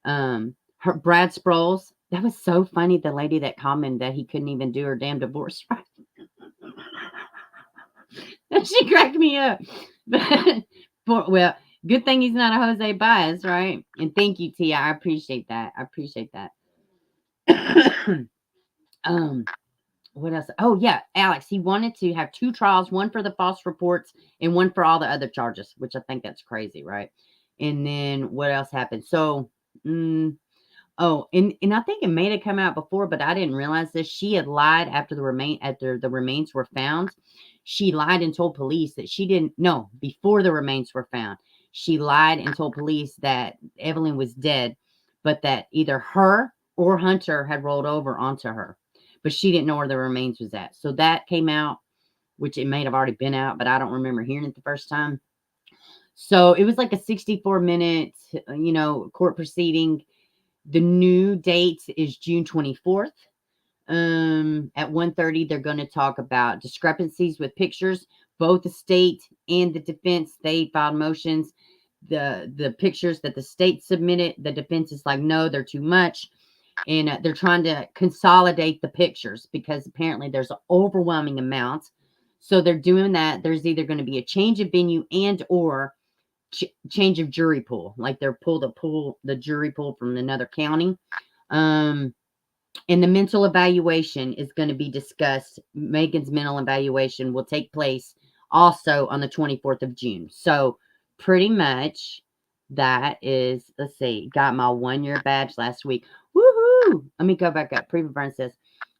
Her Brad Sproles. That was so funny. The lady that commented that he couldn't even do her damn divorce right. She cracked me up. Well, good thing he's not a Jose Baez, right? And thank you, Tia. I appreciate that. I appreciate that. What else? Oh, yeah, Alex. He wanted to have 2 trials, one for the false reports and one for all the other charges, which I think that's crazy, right? And then what else happened? So, oh, and I think it may have come out before, but I didn't realize this. She had lied after the remains were found. She lied and told police that she didn't know before the remains were found. She lied and told police that Evelyn was dead, but that either her or Hunter had rolled over onto her, but she didn't know where the remains was at. So that came out, which it may have already been out, but I don't remember hearing it the first time. So it was like a 64-minute, court proceeding. The new date is June 24th. At 1:30, they're going to talk about discrepancies with pictures. Both the state and the defense, they filed motions. The pictures that the state submitted, the defense is like, no, they're too much. And they're trying to consolidate the pictures because apparently there's an overwhelming amount. So they're doing that. There's either going to be a change of venue and or change of jury pool. Like they're the jury pool from another county. And the mental evaluation is going to be discussed. Megan's mental evaluation will take place also on the 24th of June. So pretty much that is, let's see, got my 1-year badge last week. Woohoo! Let me go back up. Preview Burn says,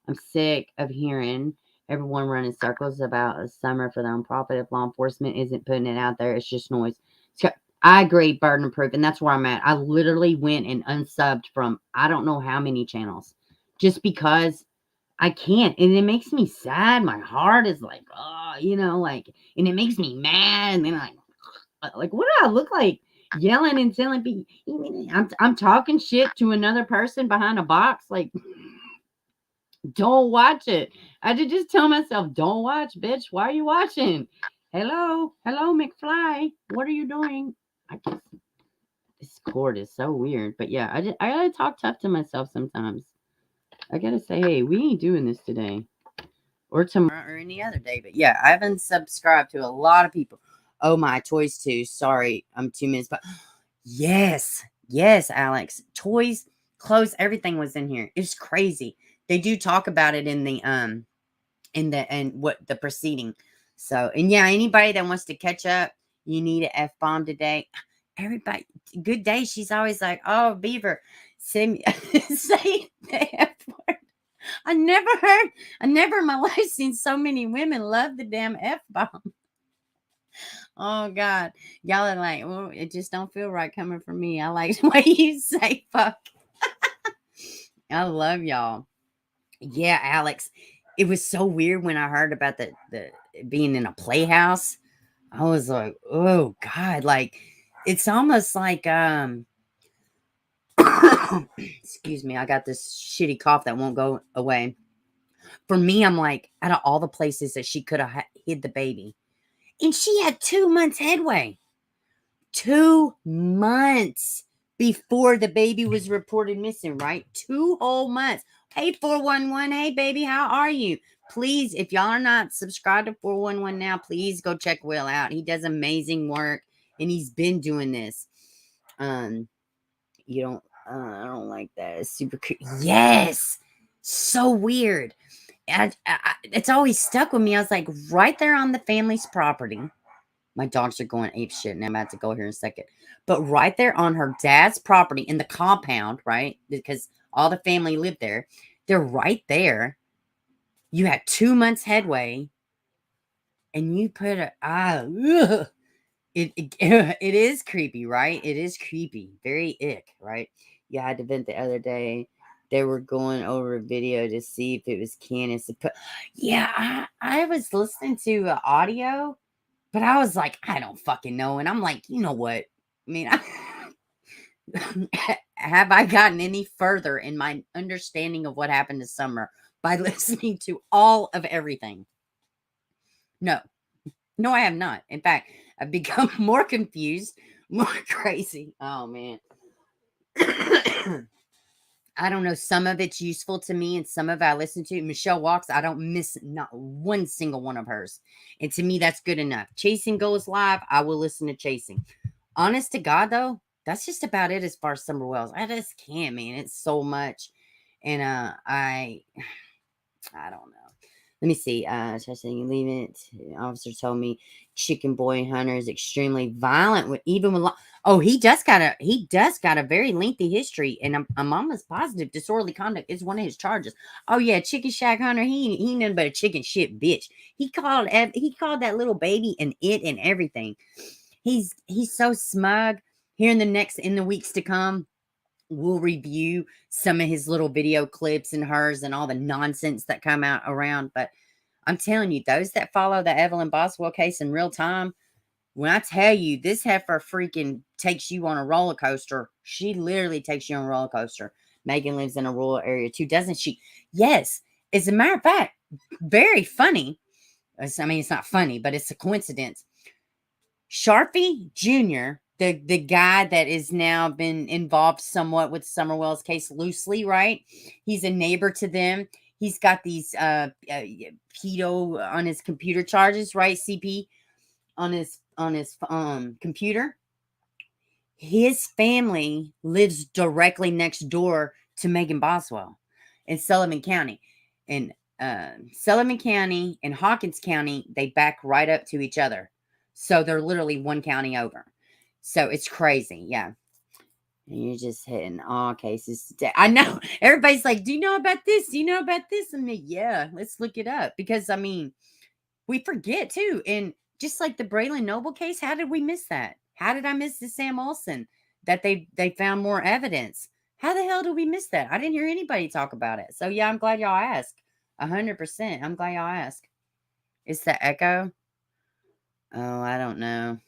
I'm sick of hearing everyone running circles about a summer for the nonprofit. If law enforcement isn't putting it out there, it's just noise. So I agree, burden of proof. And that's where I'm at. I literally went and unsubbed from I don't know how many channels. Just because I can't. And it makes me sad. My heart is like, oh, and it makes me mad. And then like, what do I look like? Yelling and telling people, I'm talking shit to another person behind a box. Like, don't watch it. I did just tell myself, don't watch, bitch. Why are you watching? Hello, McFly. What are you doing? I guess this cord is so weird. But yeah, I gotta talk tough to myself sometimes. I gotta say, hey, we ain't doing this today or tomorrow or any other day. But yeah, I haven't subscribed to a lot of people. Oh, my toys too. Sorry, I'm 2 minutes, but yes, Alex. Toys, clothes, everything was in here. It's crazy. They do talk about it in the proceeding. So, and yeah, anybody that wants to catch up, you need an F-bomb today. Everybody, good day. She's always like, oh, Beaver, say the F word. I never in my life seen so many women love the damn F-bomb. Oh, God. Y'all are like, well, it just don't feel right coming from me. I like the way you say fuck. I love y'all. Yeah, Alex. It was so weird when I heard about the being in a playhouse. I was like, oh, God. Like, it's almost like, excuse me, I got this shitty cough that won't go away. For me, I'm like, out of all the places that she could have hid the baby. And she had 2 months headway. 2 months before the baby was reported missing, right? 2 whole months. Hey, 411. Hey, baby, how are you? Please, if y'all are not subscribed to 411 now, please go check Will out. He does amazing work. and he's been doing this. You don't, I don't like that. It's super creepy. Yes, so weird. It's always stuck with me. I was like, right there on the family's property. My dogs are going ape shit, and I'm about to go here in a second. But right there on her dad's property in the compound, right? Because all the family lived there. They're right there. You had 2 months headway, and you put it is creepy, right? It is creepy. Very ick, right? You had to vent the other day. They were going over a video to see if it was Candace. Yeah, I was listening to audio, but I was like, I don't fucking know. And I'm like, you know what? I mean, have I gotten any further in my understanding of what happened this summer by listening to all of everything? No, I have not. In fact, I've become more confused, more crazy. Oh, man. I don't know. Some of it's useful to me, and some of it I listen to. Michelle Walks, I don't miss not one single one of hers. And to me, that's good enough. Chasing goes live, I will listen to Chasing. Honest to God, though, that's just about it as far as Summer Wells. I just can't, man. It's so much. And I don't know. Let me see. You leave it. The officer told me Chicken Boy Hunter is extremely violent. He does got a very lengthy history, and I'm almost positive disorderly conduct is one of his charges. Oh yeah, Chicken Shack Hunter. He nothing but a chicken shit bitch. He called that little baby an it and everything. He's so smug. Here in the weeks to come, we'll review some of his little video clips and hers and all the nonsense that come out around. But I'm telling you, those that follow the Evelyn Boswell case in real time, when I tell you this heifer freaking takes you on a roller coaster, she literally takes you on a roller coaster. Meagan lives in a rural area too, doesn't she? Yes. As a matter of fact, very funny. I mean, it's not funny, but it's a coincidence. Sharpie Jr., the guy that is now been involved somewhat with Summer Wells case loosely, right? He's a neighbor to them. He's got these pedo on his computer charges, right? CP on his computer. His family lives directly next door to Meagan Boswell in Sullivan County. And Sullivan County and Hawkins County, they back right up to each other. So they're literally one county over. So it's crazy. Yeah. And you're just hitting all cases today. I know. Everybody's like, do you know about this? Do you know about this? And yeah, let's look it up. Because, I mean, we forget too. And just like the Braylon Noble case, how did we miss that? How did I miss the Sam Olson that they found more evidence? How the hell did we miss that? I didn't hear anybody talk about it. So, yeah, I'm glad y'all asked. 100%. I'm glad y'all asked. It's the echo. Oh, I don't know.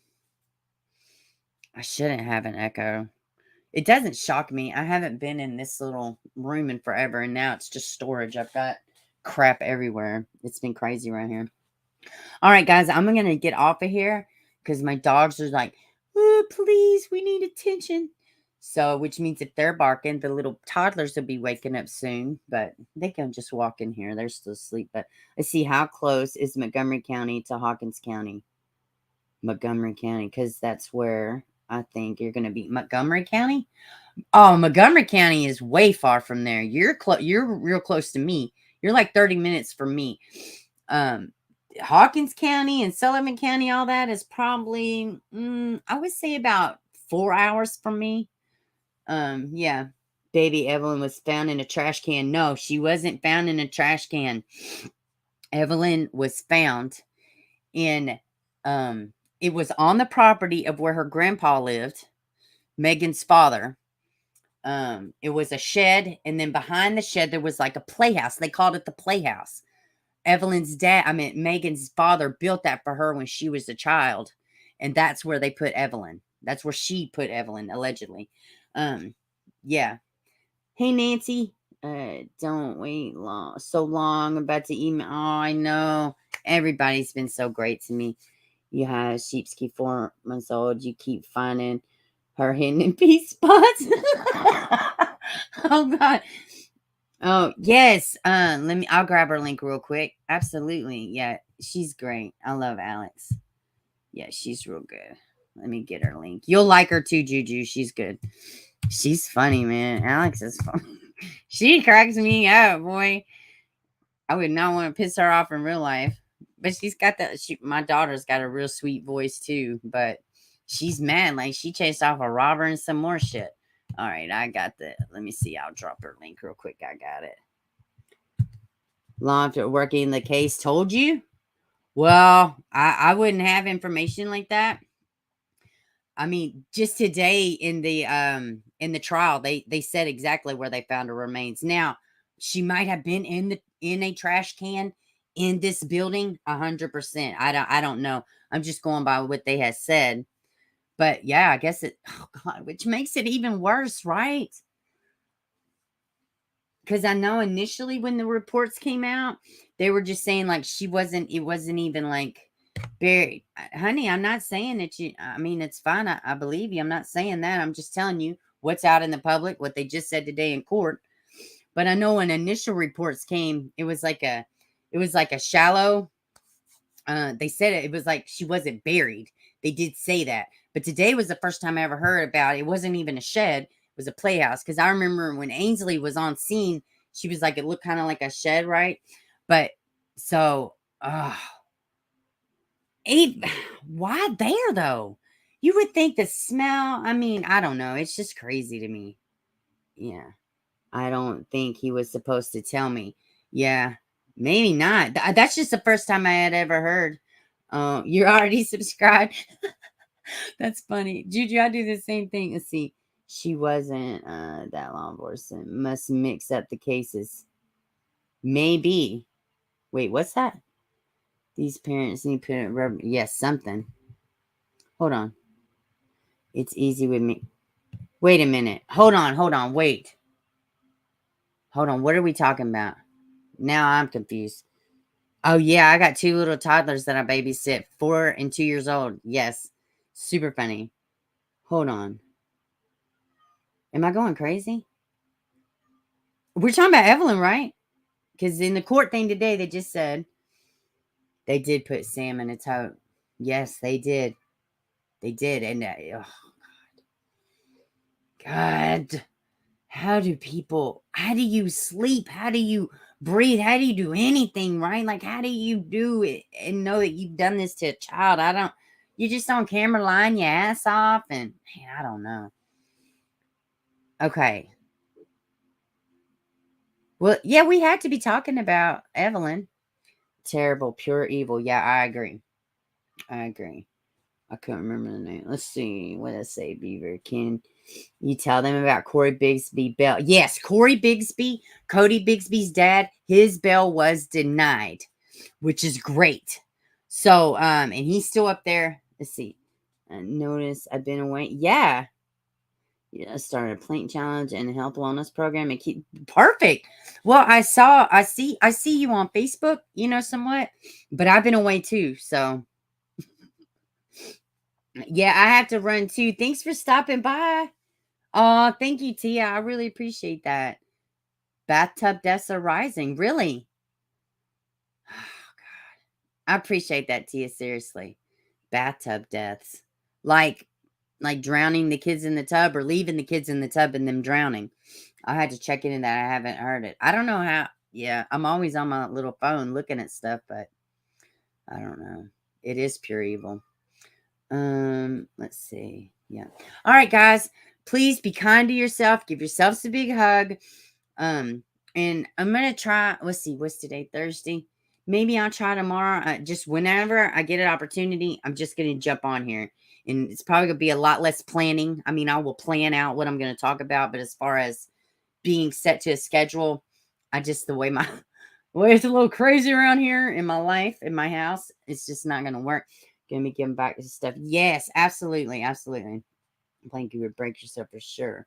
I shouldn't have an echo. It doesn't shock me. I haven't been in this little room in forever, and now it's just storage. I've got crap everywhere. It's been crazy right here. All right, guys, I'm going to get off of here because my dogs are like, oh, please, we need attention. So, which means if they're barking, the little toddlers will be waking up soon, but they can just walk in here. They're still asleep. But let's see, how close is Montgomery County to Hawkins County? Montgomery County, because that's where I think you're going to be. Montgomery County? Oh, Montgomery County is way far from there. You're real close to me. You're like 30 minutes from me. Hawkins County and Sullivan County, all that is probably, I would say about 4 hours from me. Yeah. Baby Evelyn was found in a trash can. No, she wasn't found in a trash can. Evelyn was found in, it was on the property of where her grandpa lived, Megan's father. It was a shed, and then behind the shed, there was like a playhouse. They called it the playhouse. Megan's father built that for her when she was a child. And that's where they put Evelyn. That's where she put Evelyn, allegedly. Yeah. Hey, Nancy. Don't wait so long about the email. Oh, I know. Everybody's been so great to me. You have Sheepsky 4 months old. You keep finding her hidden in pea spots. Oh, God. Oh, yes. I'll grab her link real quick. Absolutely. Yeah, she's great. I love Alex. Yeah, she's real good. Let me get her link. You'll like her too, Juju. She's good. She's funny, man. Alex is funny. She cracks me up, boy. I would not want to piss her off in real life. But she's got that. My daughter's got a real sweet voice too. But she's mad. Like she chased off a robber and some more shit. All right, I got the. Let me see. I'll drop her link real quick. I got it. Law working the case told you? Well, I wouldn't have information like that. I mean, just today in the trial, they said exactly where they found her remains. Now, she might have been in a trash can in this building 100%. I don't know. I'm just going by what they had said. But yeah, I guess oh God, which makes it even worse, right? Because I know initially when the reports came out, they were just saying like it wasn't even like buried. Honey, I'm not saying that I mean, it's fine. I believe you. I'm not saying that. I'm just telling you what's out in the public, what they just said today in court. But I know when initial reports came, it was like a shallow. They said it was like she wasn't buried. They did say that. But today was the first time I ever heard about it. It wasn't even a shed. It was a playhouse. Because I remember when Ainsley was on scene, she was like, it looked kind of like a shed, right? But so, why there though? You would think the smell, I mean, I don't know. It's just crazy to me. Yeah. I don't think he was supposed to tell me. Yeah. Maybe not. That's just the first time I had ever heard. You're already subscribed. That's funny. Juju, I do the same thing. Let's see. She wasn't that law enforcement. Must mix up the cases. Maybe. Wait, what's that? These parents need to put yes, something. Hold on. It's easy with me. Wait a minute. Hold on. Wait. Hold on. What are we talking about? Now I'm confused. Oh, yeah. I got 2 little toddlers that I babysit. 4 and 2 years old. Yes. Super funny. Hold on. Am I going crazy? We're talking about Evelyn, right? Because in the court thing today, they just said they did put Sam in a tote. Yes, they did. They did. And, oh, God. How do you sleep? How do you breathe? How do you do anything, right? Like, how do you do it and know that you've done this to a child? You just on camera lying your ass off and, man, I don't know. Okay. Well, yeah, we had to be talking about Evelyn. Terrible, pure evil. Yeah, I agree. I couldn't remember the name. Let's see. What did I say, Beaver? Can you tell them about Corey Bigsby bail? Yes, Corey Bigsby, Cody Bigsby's dad, his bail was denied, which is great. So, and he's still up there. Let's see. Notice I've been away. Yeah. Yeah, started a plank challenge and a health wellness program and keep perfect. Well, I see you on Facebook, somewhat, but I've been away too. So yeah, I have to run too. Thanks for stopping by. Oh, thank you, Tia. I really appreciate that. Bathtub deaths are rising. Really? Oh, God. I appreciate that, Tia. Seriously. Bathtub deaths. Like drowning the kids in the tub or leaving the kids in the tub and them drowning. I had to check into that. I haven't heard it. I don't know how. Yeah, I'm always on my little phone looking at stuff, but I don't know. It is pure evil. Let's see. Yeah. All right, guys. Please be kind to yourself. Give yourselves a big hug. And I'm gonna try. Let's see. What's today? Thursday. Maybe I'll try tomorrow. Just whenever I get an opportunity, I'm just gonna jump on here. And it's probably going to be a lot less planning. I mean, I will plan out what I'm going to talk about. But as far as being set to a schedule, the way it's a little crazy around here in my life, in my house, it's just not going to work. Going to be giving back to stuff. Yes, absolutely. Absolutely. I'm playing you would break yourself for sure.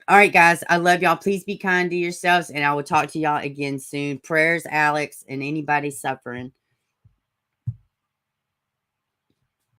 All right, guys. I love y'all. Please be kind to yourselves. And I will talk to y'all again soon. Prayers, Alex, and anybody suffering.